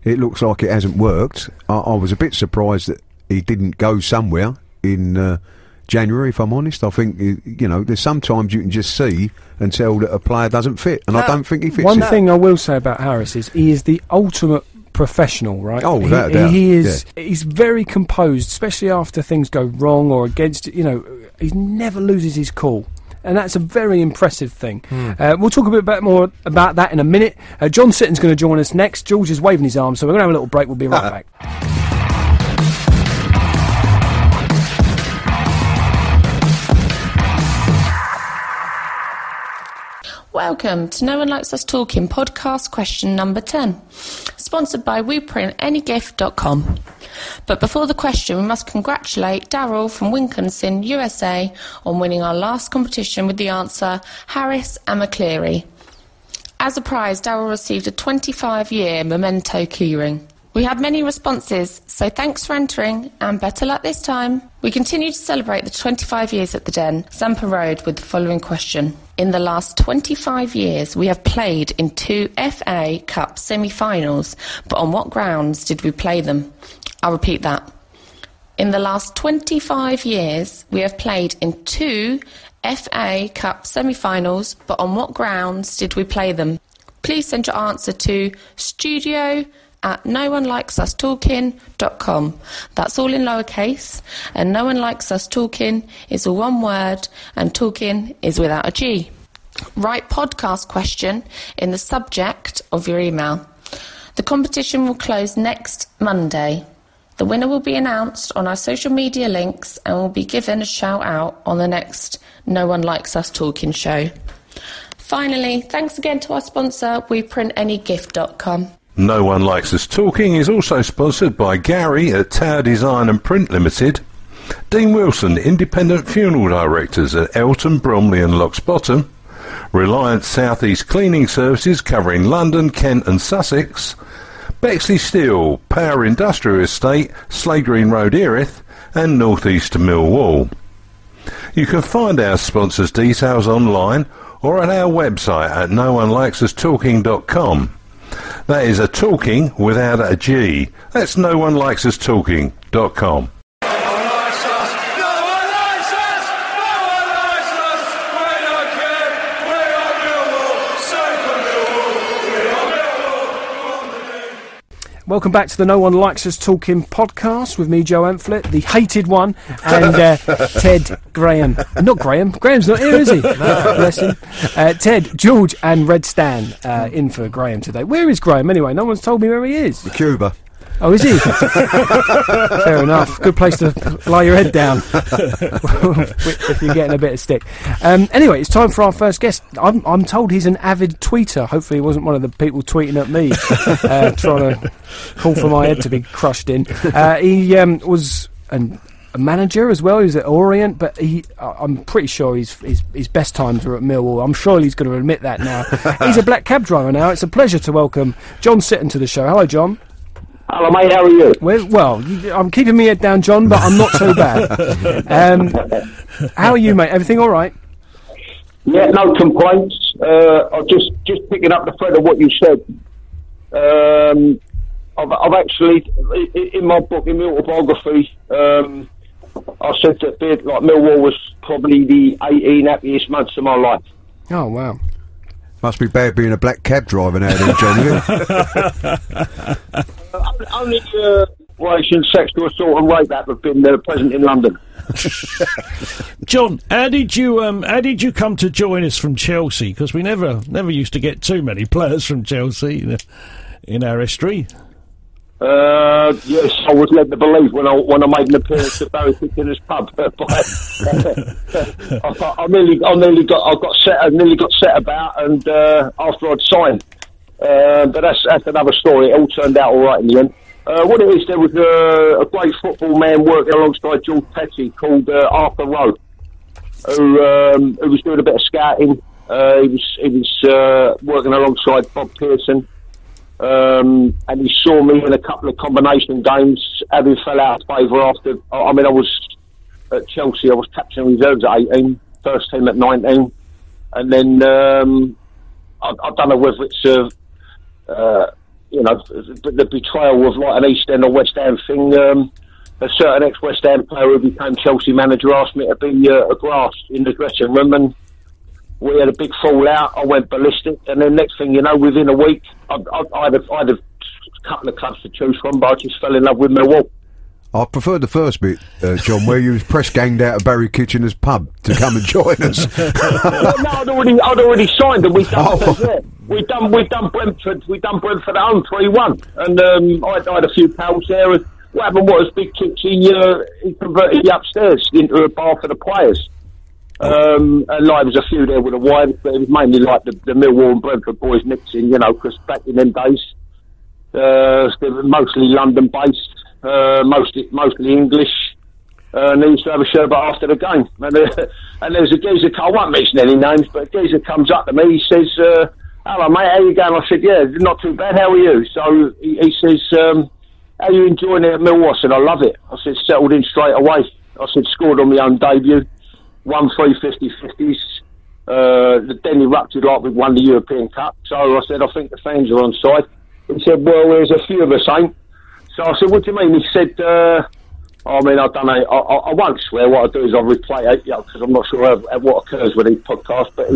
Speaker 4: it looks like it hasn't worked. I was a bit surprised that he didn't go somewhere in January, if I'm honest. I think, you know, there's sometimes you can just see and tell that a player doesn't fit, and I don't think he fits.
Speaker 1: One thing I will say about Harris is he is the ultimate professional, right?
Speaker 4: Oh, without a doubt.
Speaker 1: He is. Yeah. He's very composed, especially after things go wrong or against. You know, he never loses his cool, and that's a very impressive thing. We'll talk a bit more about that in a minute. John Sitton's going to join us next. George is waving his arm, so we're going to have a little break. We'll be right back.
Speaker 5: Welcome to No One Likes Us Talking podcast question number 10, sponsored by WePrintAnyGift.com. But before the question, we must congratulate Daryl from Wincanson, USA, on winning our last competition with the answer Harris and McCleary. As a prize, Daryl received a 25-year memento keyring. We had many responses, so thanks for entering, and better luck this time. We continue to celebrate the 25 years at the Den, Zampa Road, with the following question. In the last 25 years, we have played in 2 FA Cup semi-finals, but on what grounds did we play them? I'll repeat that. In the last 25 years, we have played in 2 FA Cup semi-finals, but on what grounds did we play them? Please send your answer to studio@NOONELIKESUSTalkin.com. That's all in lowercase, and No One Likes Us Talking is all one word, and talking is without a G. Write podcast question in the subject of your email. The competition will close next Monday. The winner will be announced on our social media links and will be given a shout out on the next No One Likes Us Talking show. Finally, thanks again to our sponsor, WePrintAnyGift.com.
Speaker 6: No One Likes Us Talking is also sponsored by Gary at Tower Design and Print Limited, Dean Wilson, Independent Funeral Directors at Elton, Bromley and Lock's Bottom, Reliance South East Cleaning Services covering London, Kent and Sussex, Bexley Steel, Power Industrial Estate, Slade Green Road, Erith, and North East Millwall. You can find our sponsors' details online or at our website at noonelikesUsTalking.com. That is a talking without a G. That's noonelikesUsTalking.com.
Speaker 1: Welcome back to the No One Likes Us Talking podcast with me, Joe Amphlett, the hated one, and Ted Graham. Not Graham. Graham's not here, is he? No. Bless him. Ted, George and Red Stan in for Graham today. Where is Graham anyway? No one's told me where he is.
Speaker 4: Cuba.
Speaker 1: Oh, is he? Fair enough. Good place to lie your head down if you're getting a bit of stick. Anyway, it's time for our first guest. I'm told he's an avid tweeter. Hopefully he wasn't one of the people tweeting at me trying to call for my head to be crushed in. He was a manager as well. He was at Orient, but I'm pretty sure his best times were at Millwall. I'm sure he's going to admit that now. He's a black cab driver now. It's a pleasure to welcome John Sitton to the show. Hello, John.
Speaker 7: Hello, mate, how are you?
Speaker 1: Well, I'm keeping my head down, John, but I'm not so bad. How are you, mate? Everything all right?
Speaker 7: Yeah, no complaints. I'm just picking up the thread of what you said. I've actually, in my book, in my autobiography, I said that Millwall was probably the 18 happiest months of my life.
Speaker 1: Oh, wow.
Speaker 4: Must be bad being a black cab driver now, then, John, isn't it?
Speaker 7: Only relation, sexual assault and rape that have been present in London.
Speaker 3: John, how did you come to join us from Chelsea? Because we never used to get too many players from Chelsea in our history.
Speaker 7: Yes, I was led to believe when I made an appearance at Barry Kitchener's pub. I nearly got set about, and after I'd signed, but that's another story. It all turned out all right in the end. What it is, there was a great football man working alongside George Petchey called Arthur Rowe, who was doing a bit of scouting. He was working alongside Bob Pearson. And he saw me in a couple of combination games, having fell out of favour after. I was at Chelsea. I was captain reserves at 18, first team at 19, and then I don't know whether it's the betrayal of like an East End or West Ham thing. A certain ex-West Ham player who became Chelsea manager asked me to be a grass in the dressing room, and we had a big fallout. I went ballistic, and then next thing you know, within a week, I had a couple of clubs to choose from, but I just fell in love with Millwall.
Speaker 4: I preferred the first bit, John, where you was press ganged out of Barry Kitchener's pub to come and join us.
Speaker 7: No, I'd already signed, and we'd done Brentford. We'd done Brentford at home 3-1, and I had a few pals there. And what happened was, Big Kitch, he converted the upstairs into a bar for the players. And like, there was a few there with the wives, but it was mainly like the Millwall and Brentford boys mixing, because back in them days, they were mostly London-based, mostly English, and they used to have a sherbet after the game. And there's a geezer, I won't mention any names, but a geezer comes up to me, he says, hello mate, how you going? I said, yeah, not too bad, how are you? So he says, how are you enjoying it at Millwall? I said, I love it. I said, settled in straight away. I said, scored on my own debut, won 3 50-50s, then erupted like we won the European Cup. So I said, I think the fans are on side. He said, well, there's a few of us ain't. So I said, what do you mean? He said, I mean, I don't know. I won't swear. What I do is I replay it, because I'm not sure what occurs with these podcasts. But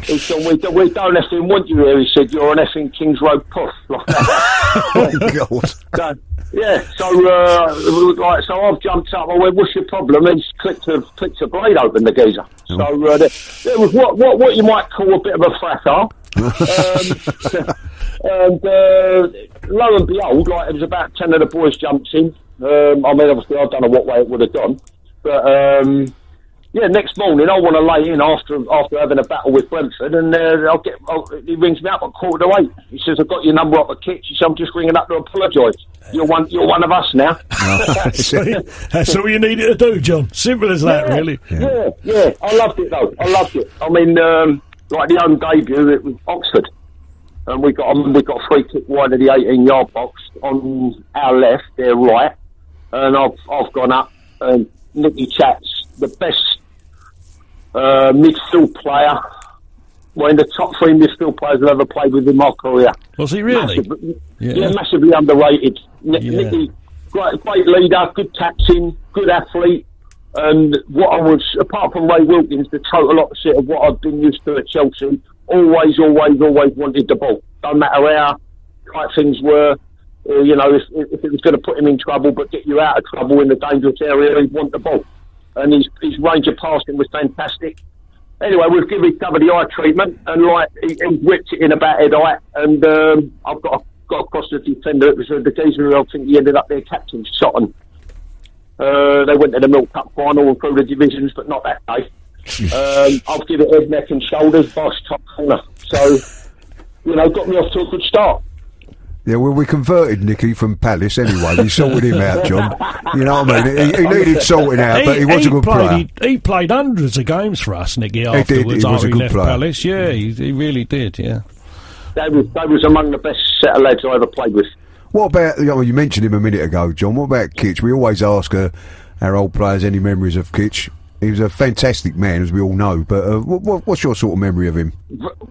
Speaker 7: he said, we don't effing want you here. He said, you're an effing Kings Road puff. Like that.
Speaker 4: Oh, God.
Speaker 7: So, yeah. So I've jumped up. I went, what's your problem? And he's clicked a blade open, the geezer. So there was what you might call a bit of a fracas. And lo and behold, like, it was about 10 of the boys jumped in. I mean, obviously, I don't know what way it would have gone, but yeah. Next morning, I want to lay in after having a battle with Brentford, and he rings me up at 7:45. He says, "I've got your number up at Kitch." He says, "I'm just ringing up to apologise. You're one of us now."
Speaker 3: That's all you needed to do, John. Simple as that, really.
Speaker 7: Yeah. I loved it though. I loved it. I mean, like the home debut, it was Oxford. And we got a free kick wide of the 18-yard box on our left, their right, and I've gone up. And Nicky Chat's the best midfield player, one of the top 3 midfield players I've ever played with in my career.
Speaker 3: Was he really?
Speaker 7: Massively underrated. Nicky, great leader, good captain, good athlete. And what I was, apart from Ray Wilkins, the total opposite of what I've been used to at Chelsea. Always wanted the ball. Don't matter how tight things were. If it was going to put him in trouble, but get you out of trouble in the dangerous area, he'd want the ball. And his range of passing was fantastic. Anyway, we've given each other the eye treatment, and like he whipped it in about head height. And I've got across the defender. It was the geezer who I think he ended up their captain, Sutton. They went to the Milk Cup final and through the divisions, but not that day. I'll give it head, neck and shoulders, boss, top corner. So, got me off to a good start.
Speaker 4: Yeah, well, we converted Nicky from Palace anyway. We sorted him out, John. You know what I mean? He needed sorting out, but he was a good player.
Speaker 3: He played hundreds of games for us, Nicky, afterwards.
Speaker 4: He was a good
Speaker 3: left
Speaker 4: player.
Speaker 3: Palace. Yeah, he really did, yeah.
Speaker 7: They was among the best set of lads I ever played with.
Speaker 4: What about, you mentioned him a minute ago, John. What about Kitch? We always ask our old players any memories of Kitch. He was a fantastic man, as we all know, but what's your sort of memory of him?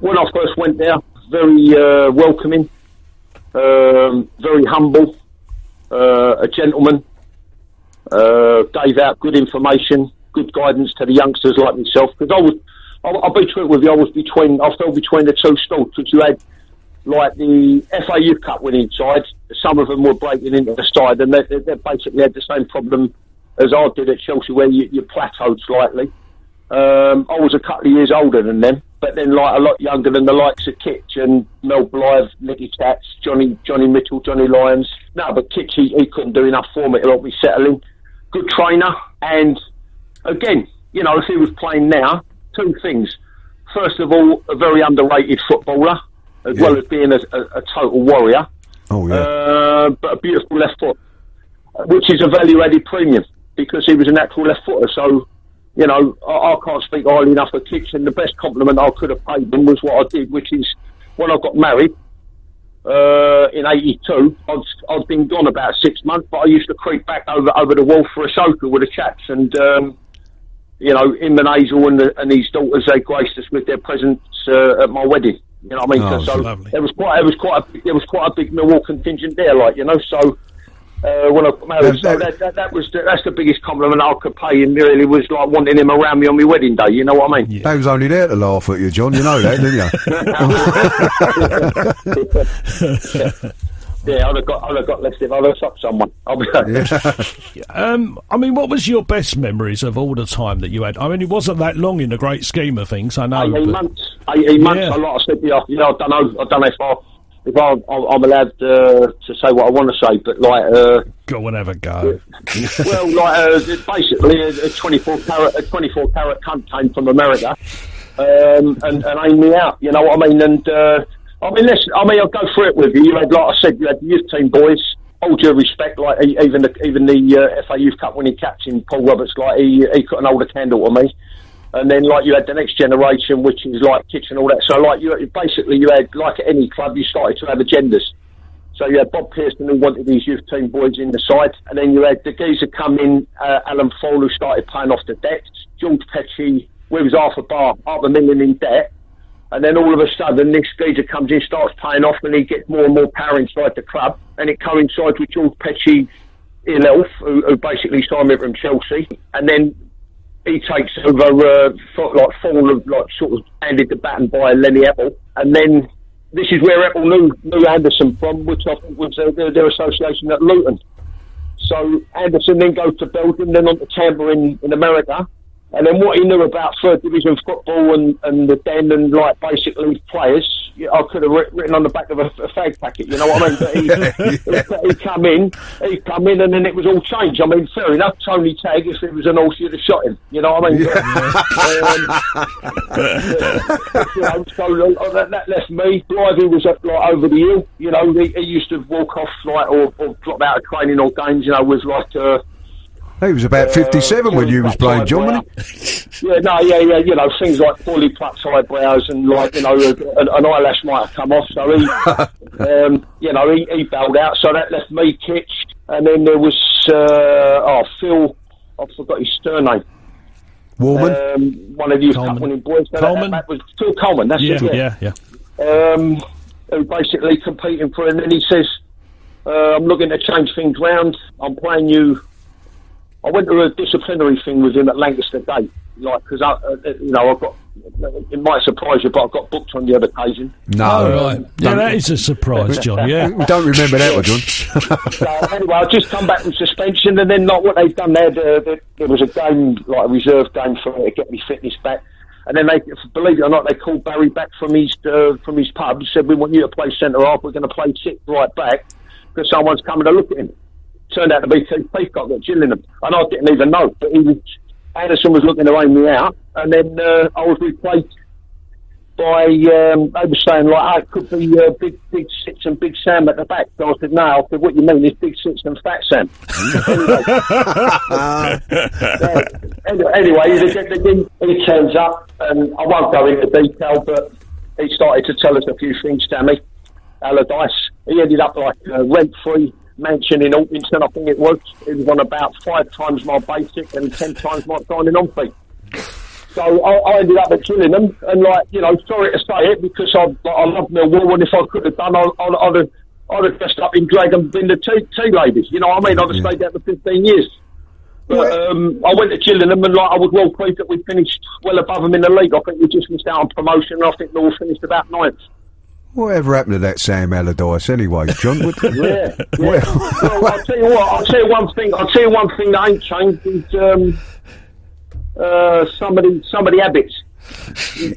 Speaker 7: When I first went there, very welcoming, very humble, a gentleman, gave out good information, good guidance to the youngsters like myself, because I'll be true with you, I fell between the two stools, because you had like the FA Cup winning side, some of them were breaking into the side, and they basically had the same problem as I did at Chelsea, where you plateaued slightly. I was a couple of years older than them, but then like a lot younger than the likes of Kitch and Mel Blythe, Nicky Cats, Johnny Mitchell, Johnny Lyons. No, but Kitch, he couldn't do enough for me to help me settle in. Good trainer, and again, if he was playing now, 2 things. First of all, a very underrated footballer, as well as being a total warrior. Oh, yeah. But a beautiful left foot, which is a value-added premium, because he was a natural left footer. So, I can't speak highly enough of Kitch, and the best compliment I could have paid him was what I did, which is when I got married in '82. I'd been gone about 6 months, but I used to creep back over the wall for a sofa with the chaps, and him and Hazel and his daughters, they graced us with their presence at my wedding. You know what I mean? So
Speaker 3: lovely.
Speaker 7: There was quite a big Millwall contingent there, So when I got married, that's the biggest compliment I could pay him. Really, was like wanting him around me on my wedding day. You know what I mean?
Speaker 4: Yeah. They was only there to laugh at you, John. You know that,
Speaker 7: didn't you? Yeah, I'd have got less if I'd have stopped someone. I'll be
Speaker 3: I mean, what was your best memories of all the time that you had? I mean, it wasn't that long in the great scheme of things, I know.
Speaker 7: 18 months. 18 months. A lot. I said, I don't know if I'm allowed to say what I want to say, but like,
Speaker 3: go and have a go.
Speaker 7: Well, like, basically, a 24 carat cunt came from America, and aimed me out. You know what I mean? And listen, I'll go through it with you. You had, like I said, you had the youth team boys. All due respect, like even the FA Youth Cup winning captain Paul Roberts, like he couldn't hold a candle to me. And then, like, you had the next generation, which is like Kitchener and all that. So, like, you had, like at any club, you started to have agendas. So you had Bob Pearson, who wanted these youth team boys in the side. And then you had the geezer come in, Alan Fall, who started paying off the debt. George Petchey, we was half a million in debt. And then all of a sudden, this geezer comes in, starts paying off, and he gets more and more power inside the club. And it coincides with George Petchey's ill health, who basically signed him from Chelsea. And then he takes over, sort of handed the baton by Lenny Apple. And then this is where Apple knew Anderson from, which I think was their association at Luton. So Anderson then goes to Belgium, then on to Tampa in America. And then what he knew about third division football and the den and, like, basically players, I could have written on the back of a fag packet, you know what I mean? But he come in and then it was all changed. I mean, fair enough, Tony Tagg, if it was an horse, you'd have shot him, you know what I mean? So that left me. Blythe was over the hill, you know, he used to walk off, like, or drop out of training or games, you know, was like...
Speaker 4: he was about 57 when you was playing, John, wasn't he?
Speaker 7: Yeah, you know, things like poorly plucked eyebrows and, like, you know, an eyelash might have come off, so he, you know, he bailed out, so that left me Kitch, and then there was, Phil, I forgot his surname.
Speaker 4: Warman?
Speaker 7: One of you cup-winning boys.
Speaker 3: Coleman?
Speaker 7: That was Phil Coleman, that's it,
Speaker 3: yeah.
Speaker 7: Who basically competing for, and then he says, I'm looking to change things round, I'm playing you. I went to a disciplinary thing with him at Lancaster Gate, like, because I got. It might surprise you, but I got booked on the other occasion.
Speaker 4: No,
Speaker 3: right. Yeah, that is a surprise, John. Yeah,
Speaker 4: we don't remember that one, John.
Speaker 7: So anyway, I just come back from suspension, and then, like, what they've done there was a game, like a reserve game for me to get me fitness back. And then they, believe it or not, they called Barry back from his pub, said, we want you to play centre half. We're going to play sixth right back because someone's coming to look at him. Turned out to be Keith Peacock at Gillingham, and I didn't even know. But Anderson was looking to aim me out, and then I was replaced by. They were saying, like, it could be Big Six and Big Sam at the back. So I said, no. I said, what you mean? It's Big Six and Fat Sam. Anyway, he turns up, and I won't go into detail, but he started to tell us a few things, Sammy Allardyce. He ended up like rent-free mansion in Altington, I think it was. It was on about 5 times my basic and 10 times my signing on fee. So I ended up at Gillingham, and, like, you know, sorry to say it, because I love Millwall, and if I could have done, I'd have dressed up in drag and been the tea ladies. You know what I mean? I'd have stayed there for 15 years. But I went to Gillingham, and, like, I was well pleased that we finished well above them in the league. I think we just missed out on promotion, and I think Millwall finished about 9th.
Speaker 4: Whatever happened to that Sam Allardyce anyway, John?
Speaker 7: Yeah. Well, I'll tell you what. I'll tell you one thing that ain't changed is somebody habits. in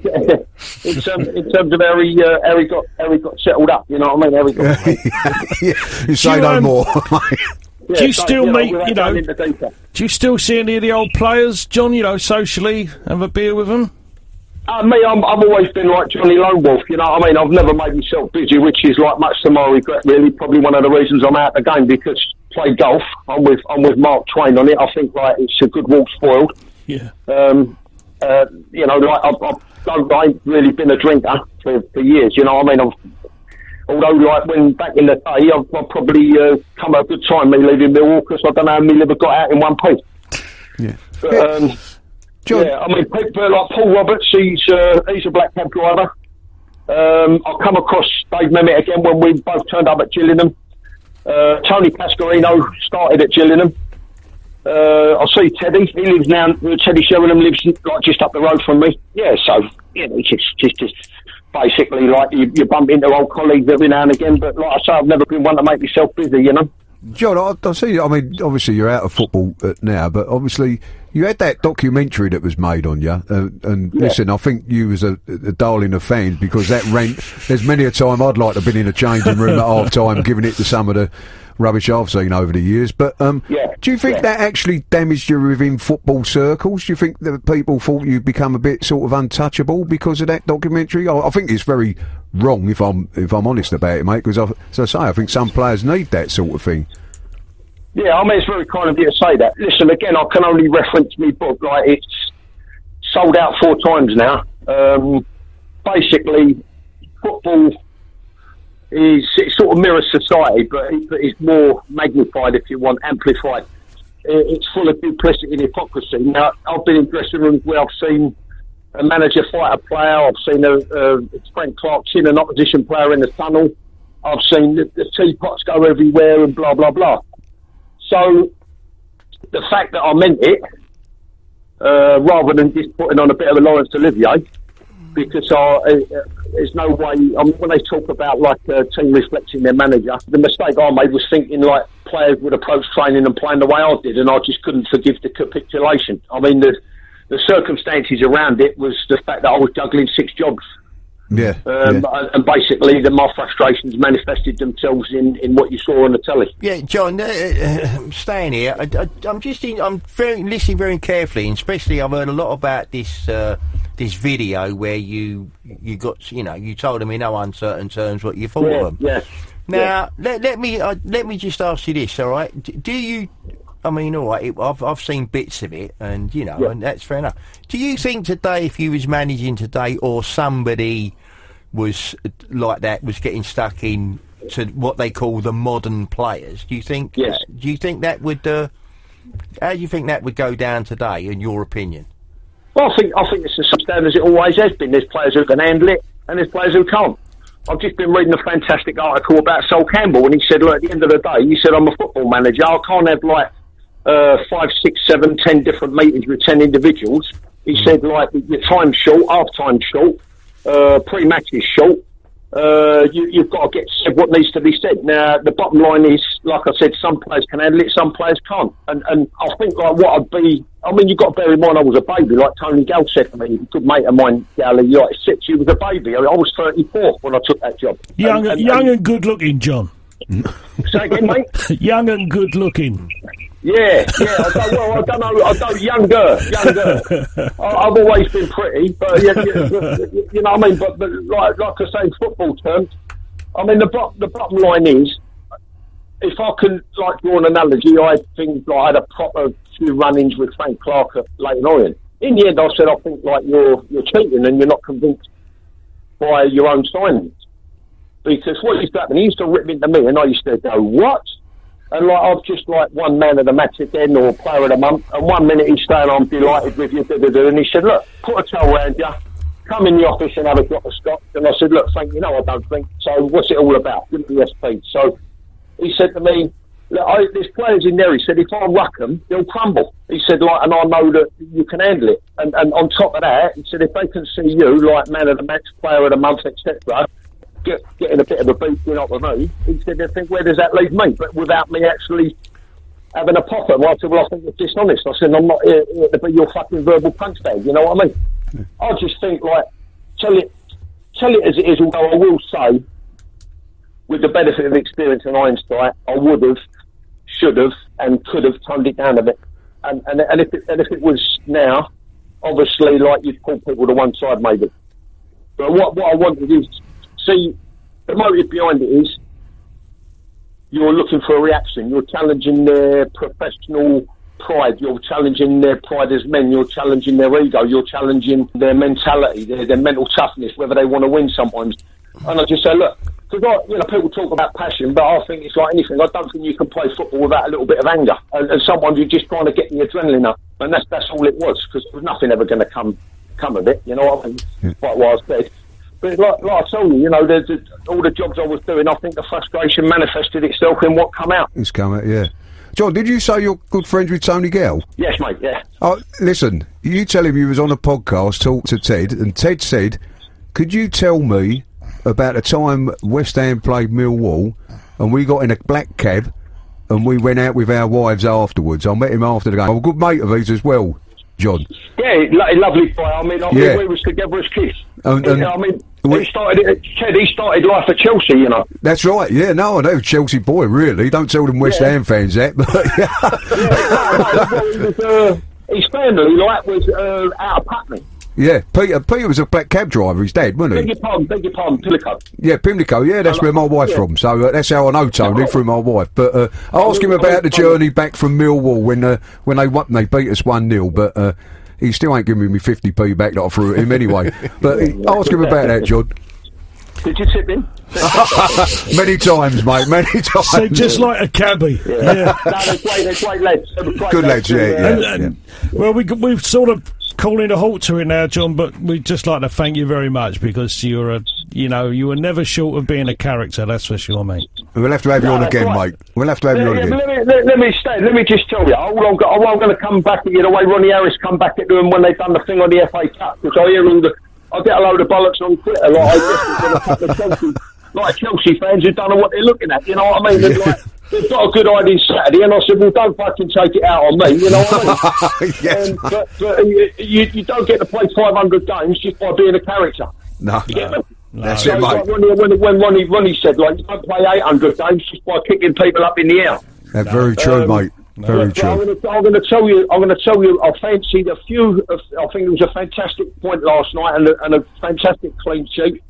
Speaker 7: terms of how he got settled up. You know what I mean? How he got.
Speaker 4: You say no more.
Speaker 3: Do you still meet? Do you still see any of the old players, John? You know, socially, have a beer with them?
Speaker 7: Me, I've always been like Johnny Lone Wolf, you know what I mean? I've never made myself busy, which is, like, much to my regret, really. Probably one of the reasons I'm out of the game, because play golf. I'm with Mark Twain on it. I think, like, it's a good walk spoiled.
Speaker 3: Yeah.
Speaker 7: You know, like, I ain't really been a drinker for years, you know what I mean? Although, like, when back in the day, I've probably come at a good time, me leaving Millwall, because I don't know how my liver got out in one piece.
Speaker 4: Yeah.
Speaker 7: But, John. Yeah, I mean, people like Paul Roberts, he's a black cab driver. I'll come across Dave Memmott again when we both turned up at Gillingham. Tony Pasquarino started at Gillingham. I'll see Teddy. He lives now. Teddy Sheringham lives, like, just up the road from me. Yeah, so, you know, it's just basically, like, you bump into old colleagues every now and again. But, like I say, I've never been one to make myself busy, you know.
Speaker 4: John, I see. I mean, obviously you're out of football now, but obviously you had that documentary that was made on you. Listen, I think you was a darling of fans, because that rant. There's many a time I'd like to have been in a changing room at half time, giving it to some of the rubbish I've seen over the years. But do you think that actually damaged you within football circles? Do you think that people thought you'd become a bit sort of untouchable because of that documentary? I think it's very wrong, if I'm honest about it, mate, because as I say, I think some players need that sort of thing. Yeah,
Speaker 7: I mean, it's very kind of you to say that. Listen, again, I can only reference my book. Like, it's sold out 4 times now. Basically, football it sort of mirrors society, but it's more magnified, if you want, amplified. It's full of duplicity and hypocrisy. Now, I've been in dressing rooms where I've seen a manager fight a player. I've seen Frank Clark chin an opposition player in the tunnel. I've seen the teapots go everywhere and blah, blah, blah. So, the fact that I meant it, rather than just putting on a bit of a Laurence Olivier, because there's no way, when they talk about like a team reflecting their manager, the mistake I made was thinking like players would approach training and playing the way I did, and I just couldn't forgive the capitulation. I mean, the circumstances around it was the fact that I was juggling 6 jobs.
Speaker 4: Yeah.
Speaker 7: And basically my frustrations manifested themselves in what you saw on the telly.
Speaker 2: Yeah, John, staying here, I'm listening very carefully, and especially I've heard a lot about this video where you got, you told them in no uncertain terms what you thought of them.
Speaker 7: Yeah.
Speaker 2: Now, let me just ask you this, all right? Do you? I mean, all right, I've seen bits of it, and and that's fair enough. Do you think today, if you was managing today, or somebody was like that, was getting stuck in to what they call the modern players? Do you think?
Speaker 7: Yes.
Speaker 2: Do you think that would? How do you think that would go down today, in your opinion?
Speaker 7: Well, I think it's as standard as it always has been. There's players who can handle it, and there's players who can't. I've just been reading a fantastic article about Sol Campbell, and he said, look, at the end of the day, he said, I'm a football manager. I can't have 5, 6, 7, 10 different meetings with 10 individuals. He said, your time's short, half time's short, pre-match is short. You've got to get said what needs to be said. Now, the bottom line is, like I said, some players can handle it, some players can't. And I think you've got to bear in mind I was a baby, like Tony Gale said to me, a good mate of mine, Gally, he was a baby. I was 34 when I took that job.
Speaker 3: Young and good looking, John.
Speaker 7: Say again, mate?
Speaker 3: Young and good looking.
Speaker 7: Yeah. I don't know, younger. I've always been pretty, but you know what I mean. But like I say, in football terms, I mean the bottom line is, if I can draw an analogy, I had a proper few run-ins with Frank Clark at Leighton Orient. In the end, I said I think you're cheating and you're not convinced by your own signings, because what used to happen, he used to rip into me, and I used to go, what? And I've just one man of the match again, or player of the month, and 1 minute he's saying I'm delighted with you, and he said, look, put a towel around you, come in the office and have a drop of scotch. And I said, look, Frank, I don't think, so what's it all about? Give me the SP. So he said to me, look, there's players in there, he said, if I ruck them, they'll crumble. He said, and I know that you can handle it. And on top of that, he said, if they can see you, man of the match, player of the month, etc., getting a bit of a beating up with me, he said, I think, where does that leave me? But without me actually having a pop at him. I said, well, I think it's dishonest. I said, I'm not here to be your fucking verbal punch bag, you know what I mean? I just think, tell it as it is, although I will say, with the benefit of experience and hindsight, I would have, should have, and could have toned it down a bit. And if it was now, obviously, you'd pull people to one side, maybe. But what I wanted is, see, the motive behind it is you're looking for a reaction. You're challenging their professional pride. You're challenging their pride as men. You're challenging their ego. You're challenging their mentality, their mental toughness, whether they want to win sometimes. And I just say, look, because people talk about passion, but I think it's like anything. I don't think you can play football without a little bit of anger. And sometimes you're just trying to get the adrenaline up. And that's all it was, because there was nothing ever going to come of it. You know what I mean? Quite what I said. But like I told you, all the jobs I was doing, I think the frustration manifested itself in what come out.
Speaker 4: It's come out, yeah. John, did you say you're good friends with Tony Gale?
Speaker 7: Yes, mate, yeah.
Speaker 4: Oh, listen, you tell him you was on a podcast, talk to Ted, and Ted said, could you tell me about the time West Ham played Millwall, and we got in a black cab, and we went out with our wives afterwards? I met him after the game. I'm a good mate of his as well, John.
Speaker 7: Yeah, lovely boy. I mean, we was together as kids. He started life at Chelsea,
Speaker 4: That's right, yeah, no, I know, Chelsea boy, really. Don't tell them West Ham fans that, but
Speaker 7: his family, was out of Putney.
Speaker 4: Yeah, Peter was a black cab driver, his dad, wasn't he?
Speaker 7: Beg your pardon, Pimlico.
Speaker 4: Yeah, Pimlico, yeah, that's where my wife's from, so that's how I know Tony, through my wife. But I asked him about the journey back from Millwall when they beat us 1-0, but he still ain't giving me 50p back that I threw at him anyway. But ask him about that, John.
Speaker 7: Did you tip in?
Speaker 4: Many times, mate, many times.
Speaker 3: So just like a cabbie. Yeah.
Speaker 7: No, they're great lads.
Speaker 4: Good lads, yeah.
Speaker 3: Well, we've sort of calling a halt to it now, John, but we'd just like to thank you very much because you were never short of being a character, that's for sure, mate.
Speaker 4: We'll have to have you on again, mate. We'll have to have you on again.
Speaker 7: Let me just tell you, I'm going to come back again the way Ronnie Harris come back at them when they've done the thing on the FA Cup, because I get a load of bollocks on Twitter, like Chelsea fans who don't know what they're looking at, you know what I mean? And they've got a good idea Saturday, and I said, well, don't fucking take it out on me, you know what I mean?
Speaker 4: Yes.
Speaker 7: But you don't get to play 500 games just by being a character.
Speaker 4: No. That's
Speaker 7: it, mate. When Ronnie said, like, you don't play 800 games just by kicking people up in the air.
Speaker 4: That's very true, mate. Very true.
Speaker 7: I'm going to tell you. I fancied a few. I think it was a fantastic point last night and a fantastic clean sheet.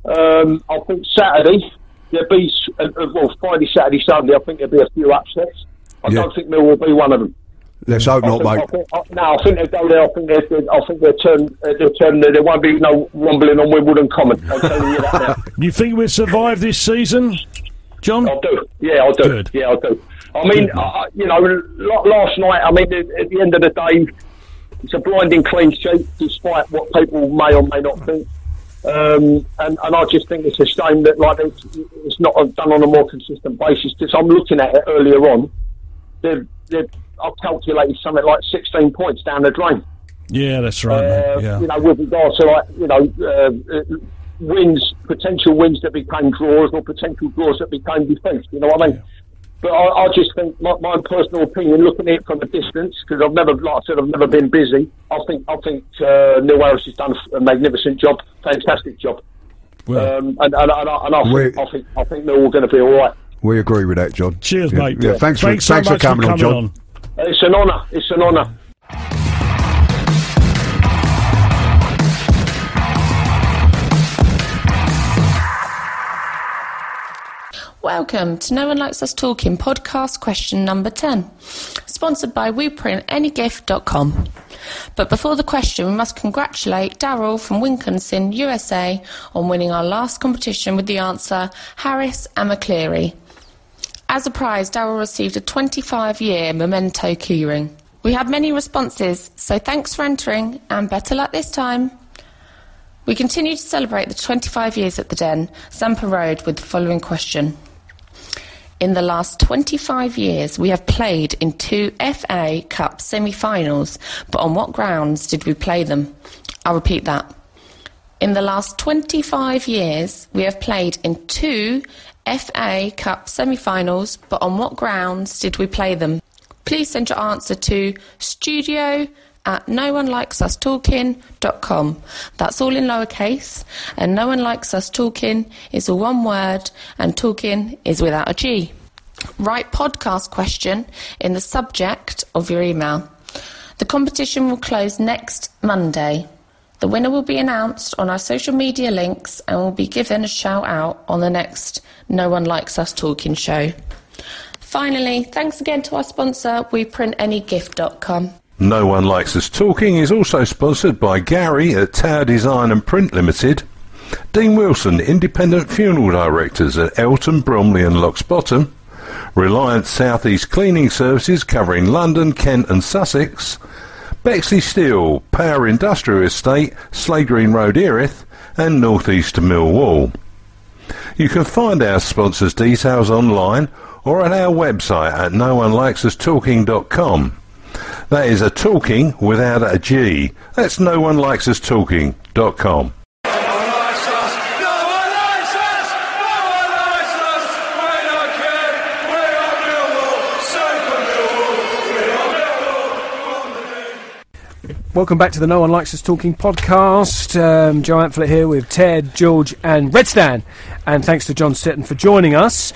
Speaker 7: I think Saturday there'll be Friday, Saturday, Sunday. I think there'll be a few upsets. I don't think Millwall will be one of them.
Speaker 4: Let's hope not, mate.
Speaker 7: I think they'll go there. I think they'll turn. There won't be no rumbling on Wimbledon Common. I'm telling you that now.
Speaker 3: You think we'll survive this season, John?
Speaker 7: I do. Yeah, I do.
Speaker 3: Good.
Speaker 7: Yeah, I do. I mean, last night, I mean, at the end of the day, it's a blinding clean sheet, despite what people may or may not think. And I just think it's a shame that it's not done on a more consistent basis. Because I'm looking at it earlier on, I've calculated something like 16 points down the drain.
Speaker 3: Yeah, that's right. Yeah.
Speaker 7: With regard to wins, potential wins that became draws or potential draws that became defeats. You know what I mean? Yeah. But I just think my personal opinion, looking at it from a distance, because I've never been busy. I think Neil Harris has done a magnificent job, fantastic job. Well, and I think Neil are going to be all right.
Speaker 4: We agree with that, John.
Speaker 3: Cheers, mate.
Speaker 4: Yeah, thanks for coming on, John.
Speaker 7: It's an honour. It's an honour.
Speaker 5: Welcome to No One Likes Us Talking podcast question number 10, sponsored by WePrintAnyGift.com. But before the question, we must congratulate Daryl from Wincanton, USA, on winning our last competition with the answer Harris and McCleary. As a prize, Daryl received a 25-year memento keyring. We had many responses, so thanks for entering, and better luck this time. We continue to celebrate the 25 years at the Den, Zampa Road, with the following question. In the last 25 years, we have played in 2 FA Cup semi-finals, but on what grounds did we play them? I'll repeat that. In the last 25 years, we have played in 2 FA Cup semi-finals, but on what grounds did we play them? Please send your answer to studio@noOneLikesUsTalking.com. That's all in lowercase, and No One Likes Us Talking is all one word, and talking is without a G. Write podcast question in the subject of your email. The competition will close next Monday. The winner will be announced on our social media links and will be given a shout out on the next No One Likes Us Talking show. Finally, thanks again to our sponsor, WePrintAnyGift.com.
Speaker 6: No One Likes Us Talking is also sponsored by Gary at Tower Design and Print Limited, Dean Wilson, Independent Funeral Directors at Elton, Bromley and Lock's Bottom, Reliance South East Cleaning Services covering London, Kent and Sussex, Bexley Steel, Power Industrial Estate, Slade Green Road, Erith, and North East Millwall. You can find our sponsors' details online or at our website at noOneLikesUsTalking.com. That is a talking without a G. That's noOneLikesUsTalking.com.
Speaker 1: Welcome back to the No One Likes Us Talking podcast. Joe Amphlett here with Ted, George and Red Stan. And thanks to John Sitton for joining us.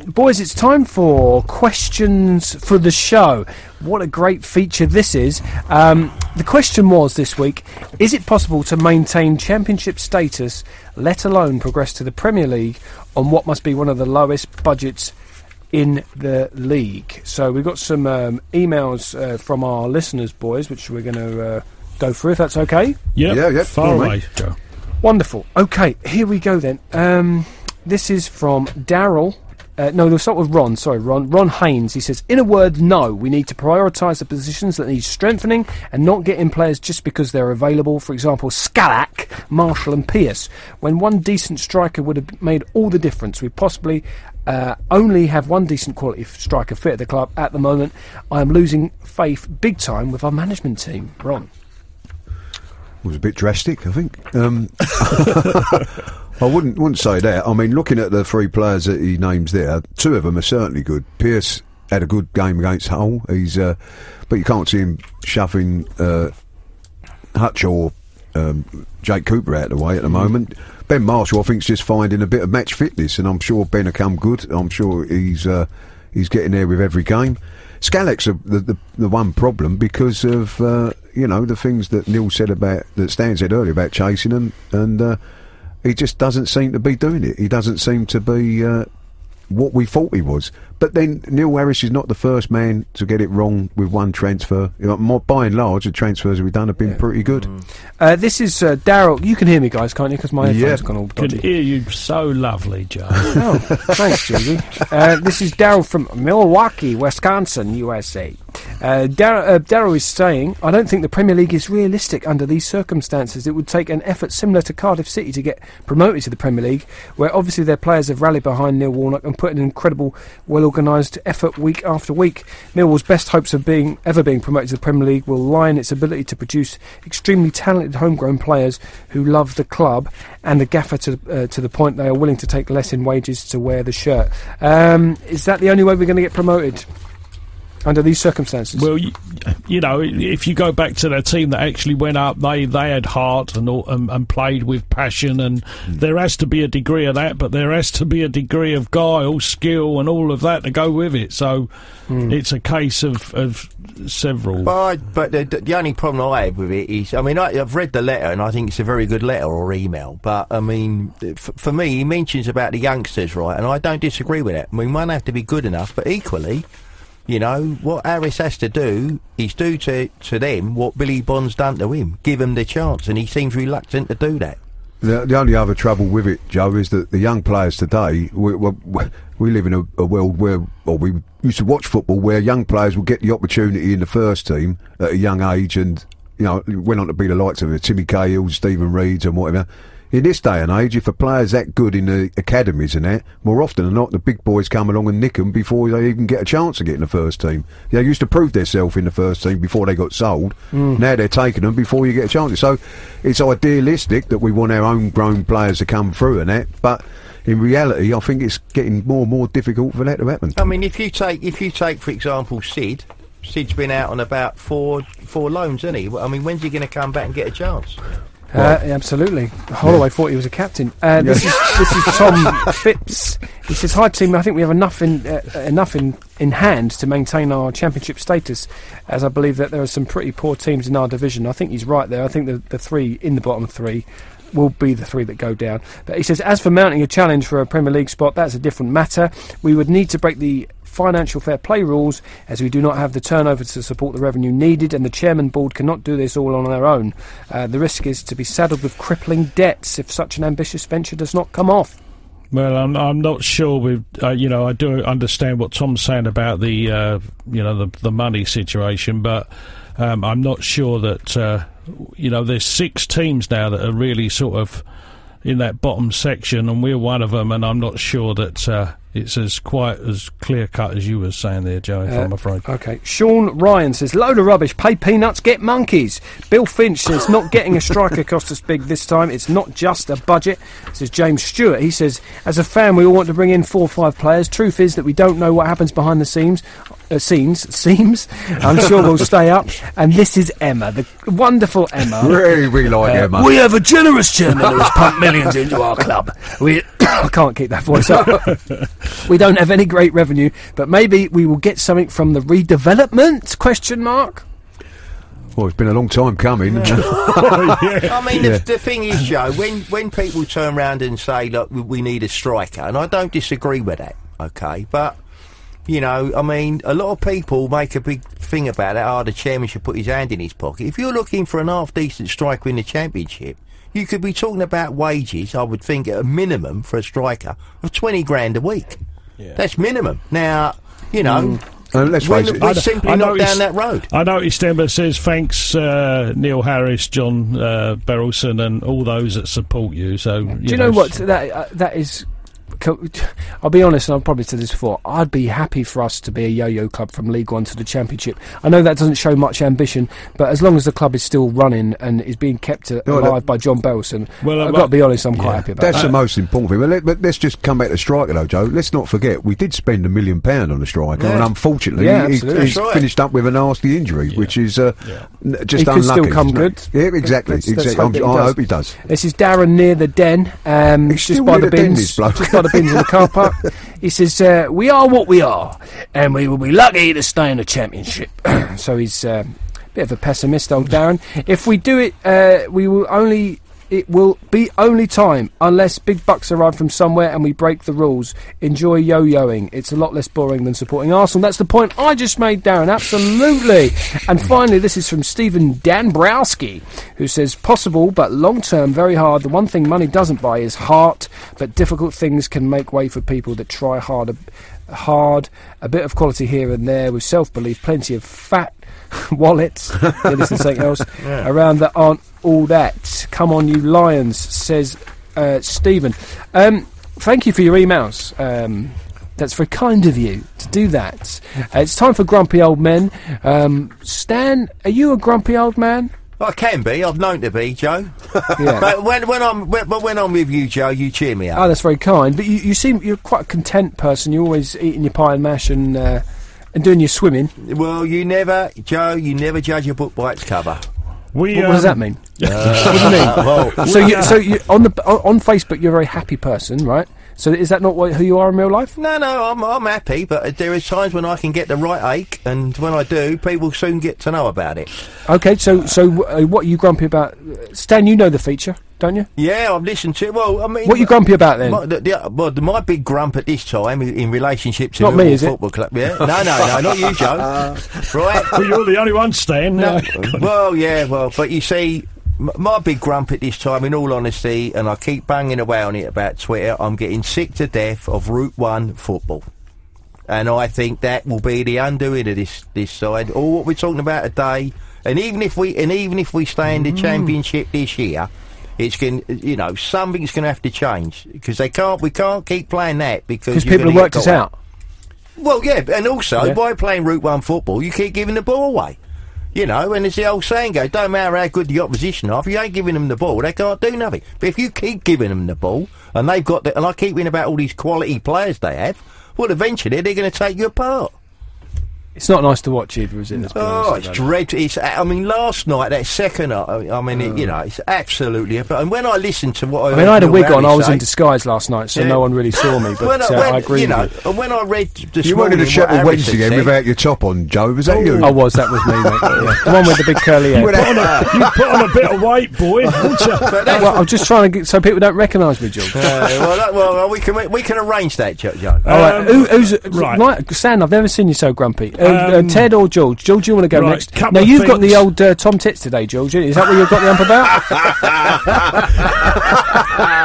Speaker 1: Boys, it's time for questions for the show. What a great feature this is. The question was this week, is it possible to maintain championship status, let alone progress to the Premier League, on what must be one of the lowest budgets in the league. So we've got some emails from our listeners, boys, which we're going to go through, if that's okay.
Speaker 3: Yeah, far away, Joe.
Speaker 1: Wonderful. Okay, here we go then. This is from Daryl. No, we'll start with Ron. Sorry, Ron Haynes. He says, in a word, no. We need to prioritise the positions that need strengthening and not get in players just because they're available. For example, Scalak, Marshall and Pearce. When one decent striker would have made all the difference. We possibly only have one decent quality striker fit at the club at the moment. I am losing faith big time with our management team. Ron.
Speaker 4: It was a bit drastic, I think. I wouldn't say that. I mean, looking at the three players that he names there, two of them are certainly good. Pearce had a good game against Hull. He's, but you can't see him shoving Hutch or Jake Cooper out of the way at the moment. Ben Marshall, I think, is just finding a bit of match fitness, and I'm sure Ben will come good. I'm sure he's getting there with every game. Scalak's the one problem because of the things that Neil said that Stan said earlier about chasing them, and he just doesn't seem to be doing it. He doesn't seem to be what we thought he was. But then Neil Harris is not the first man to get it wrong with one transfer. By and large, the transfers we've done have been pretty good.
Speaker 1: This is Daryl. You can hear me, guys, can't you? Because my headphones have gone all dodgy.
Speaker 3: Can hear you so lovely, Joe.
Speaker 1: Oh, thanks, Julie. This is Daryl from Milwaukee, Wisconsin, USA. Daryl is saying, I don't think the Premier League is realistic under these circumstances. It would take an effort similar to Cardiff City to get promoted to the Premier League, where obviously their players have rallied behind Neil Warnock and put an incredible, well-organised effort week after week. Millwall's best hopes of ever being promoted to the Premier League will lie in its ability to produce extremely talented homegrown players who love the club and the gaffer to the point they are willing to take less in wages to wear the shirt. Is that the only way we're going to get promoted under these circumstances?
Speaker 3: Well, if you go back to their team that actually went up, they had heart and played with passion, and there has to be a degree of that, but there has to be a degree of guile, skill, and all of that to go with it. So it's a case of several.
Speaker 2: But the only problem I have with it is, I mean, I've read the letter, and I think it's a very good letter or email. But I mean, for me, he mentions about the youngsters, right? And I don't disagree with it. I mean, one have to be good enough, but equally, what Harris has to do is do to them what Billy Bond's done to him. Give them the chance, and he seems reluctant to do that.
Speaker 4: The only other trouble with it, Joe, is that the young players today, we live in a world where, we used to watch football where young players would get the opportunity in the first team at a young age, and went on to be the likes of Timmy Cahill, Stephen Reeds and whatever. In this day and age, if a player's that good in the academies and that, more often than not, the big boys come along and nick them before they even get a chance to get in the first team. They used to prove themselves in the first team before they got sold. Now they're taking them before you get a chance. So it's idealistic that we want our homegrown players to come through and that, but in reality, I think it's getting more and more difficult for that to happen.
Speaker 2: I mean, if you take for example, Sid's been out on about four loans, isn't he? I mean, when's he going to come back and get a chance?
Speaker 1: Absolutely. Holloway thought he was a captain. This is Tom Phipps. He says, "Hi team, I think we have enough in hand to maintain our championship status, as I believe that there are some pretty poor teams in our division." I think he's right there. I think the three in the bottom three will be the three that go down. But he says, as for mounting a challenge for a Premier League spot, that's a different matter. We would need to break the financial fair play rules, as we do not have the turnover to support the revenue needed, and the chairman board cannot do this all on their own. The risk is to be saddled with crippling debts if such an ambitious venture does not come off.
Speaker 3: Well, I'm not sure with I do understand what Tom's saying about the the money situation, but I'm not sure that there's 6 teams now that are really sort of in that bottom section, and we're one of them, and I'm not sure that it's quite as clear cut as you were saying there, Joe, I'm afraid.
Speaker 1: Okay. Sean Ryan says, load of rubbish, pay peanuts, get monkeys. Bill Finch says, not getting a striker cost us big this time. It's not just a budget. Says James Stewart. He says, as a fan, we all want to bring in 4 or 5 players. Truth is that we don't know what happens behind the scenes. I'm sure we'll stay up. And this is Emma, the wonderful Emma.
Speaker 4: Really like Emma.
Speaker 1: We have a generous chairman who has pumped millions into our club. I can't keep that voice up. We don't have any great revenue, but maybe we will get something from the redevelopment? ?
Speaker 4: Well, it's been a long time coming.
Speaker 2: Yeah. I mean, the thing is, Joe, when people turn around and say, look, we need a striker, and I don't disagree with that, okay, but You know, I mean, a lot of people make a big thing about it. Oh, the chairman should put his hand in his pocket. If you're looking for an half-decent striker in the Championship, you could be talking about wages, I would think, at a minimum for a striker of 20 grand a week. Yeah. That's minimum. Now, you know...
Speaker 4: let's face it.
Speaker 2: We're simply not down that road.
Speaker 3: I noticed Emma says, thanks, Neil Harris, John Berylson, and all those that support you. So,
Speaker 1: do you know what? That is... I'll be honest, and I've probably said this before, I'd be happy for us to be a yo-yo club from League One to the Championship. I know that doesn't show much ambition, but as long as the club is still running and is being kept alive by John Berylson, I've got to be honest, I'm quite happy about that.
Speaker 4: That's the most important thing. But let's just come back to striker, though, Joe. Let's not forget, we did spend £1 million on a striker, and unfortunately, he's finished up with a nasty injury, which is just unlucky. He could still come good. Yeah, exactly. I hope he does.
Speaker 1: This is Darren near the Den, just by the bins. In the car park. He says, we are what we are, and we will be lucky to stay in the Championship. So he's a bit of a pessimist, old Darren. If we do it, it will be only time, unless big bucks arrive from somewhere and we break the rules. Enjoy yo-yoing. It's a lot less boring than supporting Arsenal. That's the point I just made, Darren. Absolutely. And finally, this is from Stephen Danbrowski, who says, possible, but long-term, very hard. The one thing money doesn't buy is heart, but difficult things can make way for people that try hard. A bit of quality here and there with self-belief, plenty of fat wallets, this is something else, around that aren't all that. Come on, you Lions, says Stephen. Thank you for your emails. That's very kind of you to do that. It's time for Grumpy Old Men. Stan, are you a grumpy old man?
Speaker 2: I can be. I've known to be, Joe. Yeah. But when I'm with you, Joe, you cheer me up.
Speaker 1: Oh, that's very kind. But you seem you're quite a content person. You're always eating your pie and mash and doing your swimming.
Speaker 2: Well, Joe, you never judge a book by its cover.
Speaker 1: What does that mean? What do you mean? So you on Facebook, you're a very happy person, right? So is that not who you are in real life?
Speaker 2: No, I'm happy, but there is times when I can get the right ache, and when I do, people soon get to know about it.
Speaker 1: Okay, so what are you grumpy about? Stan, you know the feature, don't you?
Speaker 2: Yeah, I've listened to it. Well, I mean...
Speaker 1: What are you grumpy about, then?
Speaker 2: My big grump at this time in relationship to
Speaker 1: not me, is
Speaker 2: Football Club... Yeah? No, not you, Joe. Right?
Speaker 3: Well, you're the only one, Stan.
Speaker 2: No. But you see... My big grump at this time, in all honesty, and I keep banging away on it about Twitter, I'm getting sick to death of Route 1 football. And I think that will be the undoing of this side. All what we're talking about today, and even if we stay in the Championship this year, it's going, something's going to have to change, because we can't keep playing that because
Speaker 1: people have worked us out.
Speaker 2: Well, yeah, and also by playing Route 1 football, you keep giving the ball away. And as the old saying goes, don't matter how good the opposition are, if you ain't giving them the ball, they can't do nothing. But if you keep giving them the ball, and they've got and I keep reading about all these quality players they have, well, eventually they're going to take you apart.
Speaker 1: It's not nice to watch either, is it?
Speaker 2: It's dreadful. Last night, that second, it's absolutely... And when I listened to what
Speaker 1: I had a wig on, I was in disguise last night, so no one really saw me, but I agree with you.
Speaker 2: And when I read this
Speaker 4: you wanted to Sheffield Wednesday game without your top on, Joe, was that you?
Speaker 1: That was me, mate. The one with the big curly hair.
Speaker 3: You put on a bit of weight, boy, didn't you?
Speaker 1: Well, I'm just trying to get so people don't recognise me, George.
Speaker 2: We can arrange that, Joe.
Speaker 1: All right, who's... Right, Stan, I've never seen you so grumpy. Ted or George? George, you want to go next? Now, you've got the old Tom Tits today, George. Is that what you've got the ump about?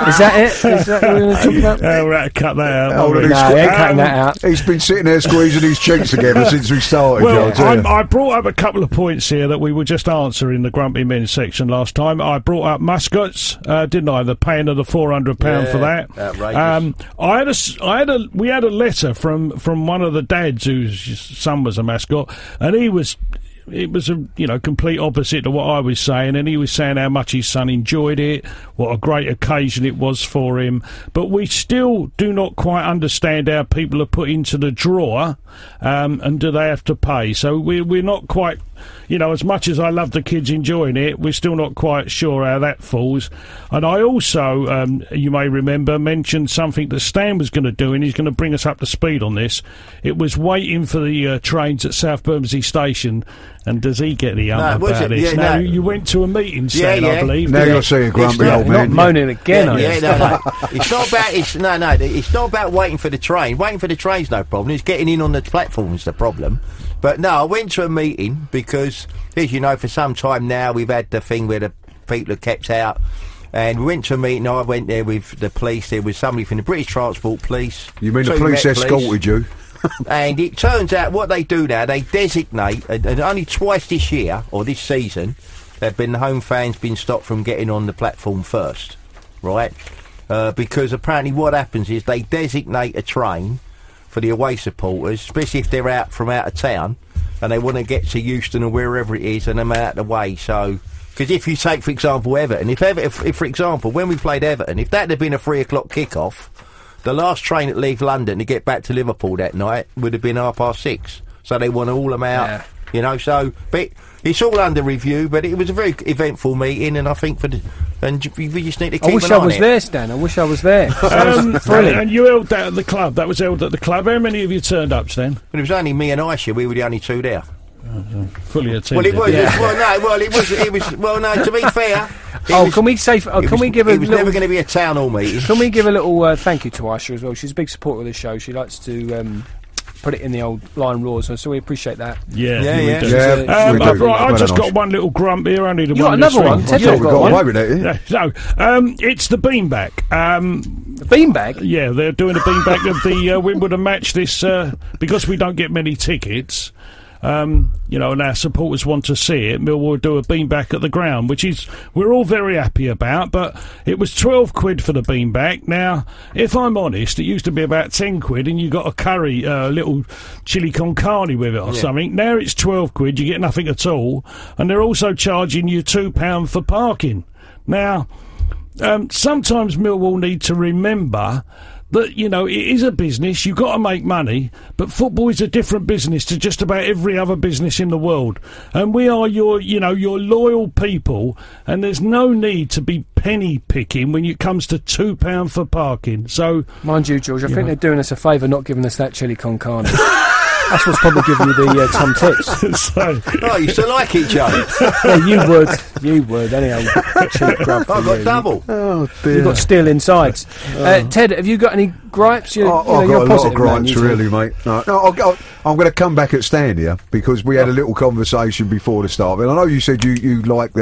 Speaker 1: Is that it? Is that what we're going to talk about?
Speaker 3: We're going to cut that out.
Speaker 1: No, he ain't cutting that out.
Speaker 4: He's been sitting there squeezing his cheeks together since we started, George.
Speaker 3: I brought up a couple of points here that we were just answering in the Grumpy Men section last time. I brought up mascots, didn't I? The paying of the £400 for that.
Speaker 2: Outrageous.
Speaker 3: We had a letter from one of the dads whose son was a mascot, and it was a complete opposite to what I was saying, and he was saying how much his son enjoyed it, what a great occasion it was for him, but we still do not quite understand how people are put into the drawer, and do they have to pay. So we're not quite you know, as much as I love the kids enjoying it, we're still not quite sure how that falls. And I also, you may remember, mentioned something that Stan was going to do, and he's going to bring us up to speed on this. It was waiting for the trains at South Bermondsey Station. And does he get the about this?
Speaker 2: Yeah,
Speaker 3: now, you went to a meeting, Stan, I believe.
Speaker 4: Now you're seeing grumpy old man.
Speaker 1: Not moaning again.
Speaker 2: It's not about. It's not about waiting for the train. Waiting for the train's no problem. It's getting in on the platform's the problem. But no, I went to a meeting because, as you know, for some time now we've had the thing where the people are kept out. And we went to a meeting. I went there with the police. There was somebody from the British Transport Police.
Speaker 4: You mean the police escorted you?
Speaker 2: And it turns out what they do now, they designate, and only twice this year, or this season, the home fans been stopped from getting on the platform first, right? Because apparently what happens is they designate a train for the away supporters, especially if they're out of town, and they want to get to Euston or wherever it is, and they're out of the way. So, because if you take, for example, Everton, if for example, when we played Everton, if that had been a 3 o'clock kick-off, the last train that leaves London to get back to Liverpool that night would have been 6:30. So they want to haul them out, you know. So, but it's all under review. But it was a very eventful meeting, and I think we just need to keep an eye on it.
Speaker 1: I wish I was there, Stan. I wish I was there. Brilliant.
Speaker 3: And you held that at the club. That was held at the club. How many of you turned up, Stan?
Speaker 2: But it was only me and Aisha. We were the only two there.
Speaker 3: Fully attended.
Speaker 2: Well, it was. Well, no. To be fair.
Speaker 1: Can we say? Can we give a?
Speaker 2: It was never going to be a town hall meeting.
Speaker 1: Can we give a little thank you to Aisha as well? She's a big supporter of the show. She likes to put it in the old Lion Roars, so we appreciate that.
Speaker 3: Yeah.
Speaker 4: Right,
Speaker 3: I just got one little grump here. Only the
Speaker 1: you
Speaker 3: one.
Speaker 1: Got another one?
Speaker 4: We've got away with it.
Speaker 3: No, it's the beanbag.
Speaker 1: The beanbag?
Speaker 3: Yeah, they're doing a beanbag of the Wimbledon match this because we don't get many tickets. You know, and our supporters want to see it. Millwall do a beanbag at the ground, which is we're all very happy about. But it was 12 quid for the beanbag. Now, if I'm honest, it used to be about 10 quid, and you got a curry, little chili con carne with it or something. Now it's 12 quid. You get nothing at all, and they're also charging you £2 for parking. Now, sometimes Millwall need to remember that, you know, it is a business, you've got to make money, but football is a different business to just about every other business in the world. And we are your loyal people, and there's no need to be penny picking when it comes to £2 for parking. So,
Speaker 1: mind you, George, I think they're doing us a favour not giving us that chili con carne. That's what's probably giving you the Tom Tips.
Speaker 2: You still like it, Joe?
Speaker 1: Yeah, you would. Anyhow, cheap grub.
Speaker 2: I've got double.
Speaker 4: Oh dear.
Speaker 1: You've got steel insides. Ted, have you got any gripes?
Speaker 4: I've got a lot of gripes, really, mate. No, I'm going to come back at Stan here because we had a little conversation before the start. And I know you said you like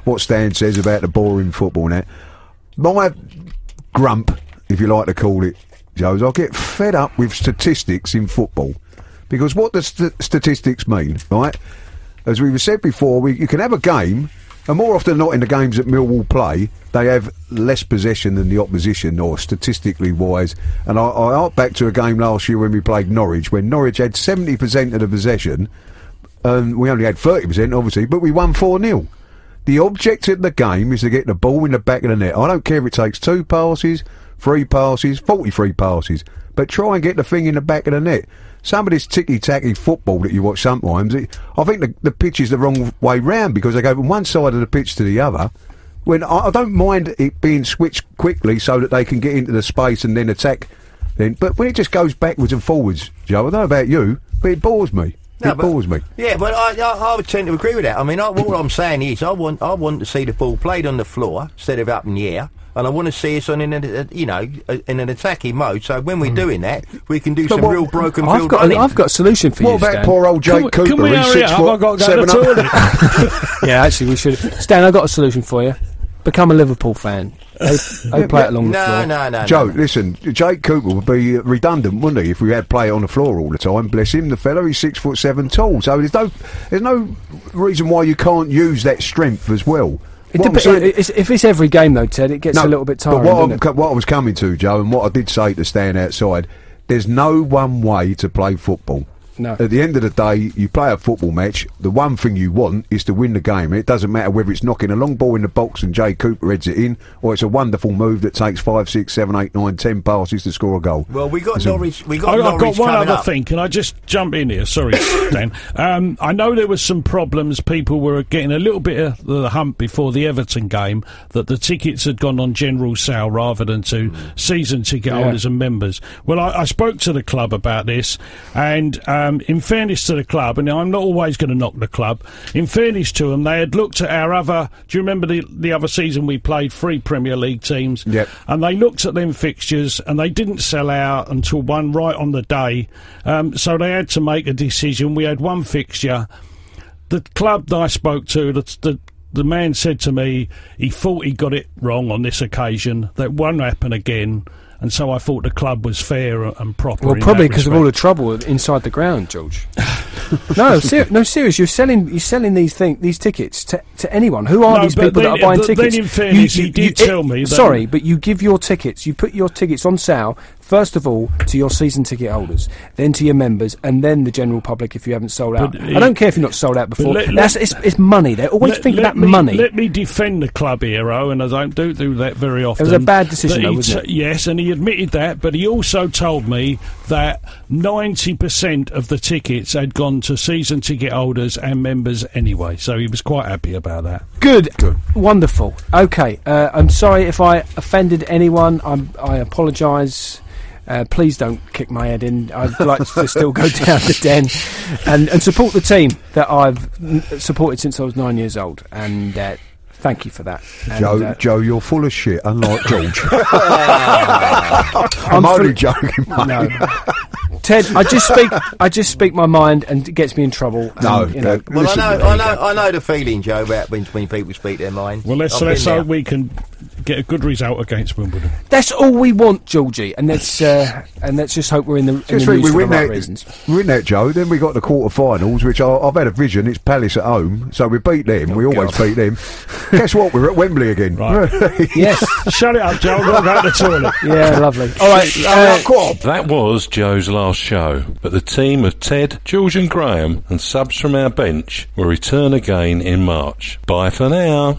Speaker 4: what Stan says about the boring football and that. My grump, if you like to call it, Joe, is I get fed up with statistics in football. Because what does statistics mean, right? As we've said before, you can have a game, and more often than not in the games that Millwall play, they have less possession than the opposition, or statistically wise. And I hark back to a game last year when we played Norwich, when Norwich had 70% of the possession, and we only had 30%, obviously, but we won 4-0. The object of the game is to get the ball in the back of the net. I don't care if it takes 2 passes, 3 passes, 43 passes, but try and get the thing in the back of the net. Some of this ticky-tacky football that you watch sometimes, I think the pitch is the wrong way round because they go from one side of the pitch to the other. When I don't mind it being switched quickly so that they can get into the space and then attack. But when it just goes backwards and forwards, Joe, I don't know about you, but it bores me. It bores me.
Speaker 2: Yeah, but I would tend to agree with that. I mean, what I'm saying is I want to see the ball played on the floor instead of up in the air. And I want to see us in an attacking mode. So when we're doing that, we can do some real broken field running.
Speaker 1: I've got a solution for you,
Speaker 4: What about
Speaker 1: Stan?
Speaker 4: poor old Jake Cooper?
Speaker 3: Can we hurry up? I've got to go to the toilet.
Speaker 1: Yeah, actually, we should. Stan, I've got a solution for you. Become a Liverpool fan. They play it along the floor.
Speaker 2: No.
Speaker 4: Joe, listen, Jake Cooper would be redundant, wouldn't he, if we had play it on the floor all the time? Bless him, the fella, he's 6'7" tall. So there's no reason why you can't use that strength as well.
Speaker 1: If it's every game though, Ted, it gets a little bit tiring.
Speaker 4: But what I was coming to, Joe, and what I did say to Stan outside, there's no one way to play football.
Speaker 1: No.
Speaker 4: At the end of the day, you play a football match. The one thing you want is to win the game. It doesn't matter whether it's knocking a long ball in the box and Jay Cooper heads it in, or it's a wonderful move that takes 5, 6, 7, 8, 9, 10 passes to score a goal.
Speaker 2: Well, we got Norwich.
Speaker 3: I've got one other thing. Can I just jump in here? Sorry, Dan. I know there was some problems. People were getting a little bit of the hump before the Everton game that the tickets had gone on general sale rather than to season ticket holders and members. Well, I spoke to the club about this, and in fairness to the club, and I'm not always going to knock the club, in fairness to them, they had looked at our other... Do you remember the other season we played 3 Premier League teams?
Speaker 4: Yep.
Speaker 3: And they looked at them fixtures, and they didn't sell out until one right on the day. So they had to make a decision. We had one fixture. The club that I spoke to, the man said to me he thought he got it wrong on this occasion. That won't happen again. And so I thought the club was fair and proper.
Speaker 1: Well, probably because of all the trouble inside the ground, George. No, serious. You're selling these tickets to anyone. Who are these people that are buying tickets?
Speaker 3: Then in fairness, he did tell me.
Speaker 1: Sorry, but you give your tickets. You put your tickets on sale first of all to your season ticket holders, then to your members, and then the general public if you haven't sold out. I don't care if you're not sold out before. It's money. They always think about money.
Speaker 3: Let me defend the club hero, and I don't do that very often.
Speaker 1: It was a bad decision, though, wasn't it?
Speaker 3: Yes, and he admitted that, but he also told me that 90% of the tickets had gone to season ticket holders and members anyway, so he was quite happy about that.
Speaker 1: Good. Wonderful. Okay, I'm sorry if I offended anyone. I apologise. Please don't kick my head in. I'd like to still go down the den and support the team that I've supported since I was 9 years old. And thank you for that. And,
Speaker 4: Joe, you're full of shit, unlike George. I'm only joking, mate.
Speaker 1: No. Ted, I just speak my mind, and it gets me in trouble. And,
Speaker 2: Well, I know the feeling, Joe, about when people speak their mind.
Speaker 3: Well, let's hope we can get a good result against Wimbledon.
Speaker 1: That's all we want, Georgie, and let's just hope we're in the news for the right reasons.
Speaker 4: We win that, Joe. Then we got the quarter-finals, which I've had a vision. It's Palace at home, so we beat them. We always beat them. Guess what? We're at Wembley again.
Speaker 3: Right.
Speaker 1: Yes.
Speaker 3: Shut it up, Joe. I've got to go to the toilet.
Speaker 1: Yeah, lovely. All right.
Speaker 6: That was Joe's last show, but the team of Ted, George and Graham and subs from our bench will return again in March. Bye for now.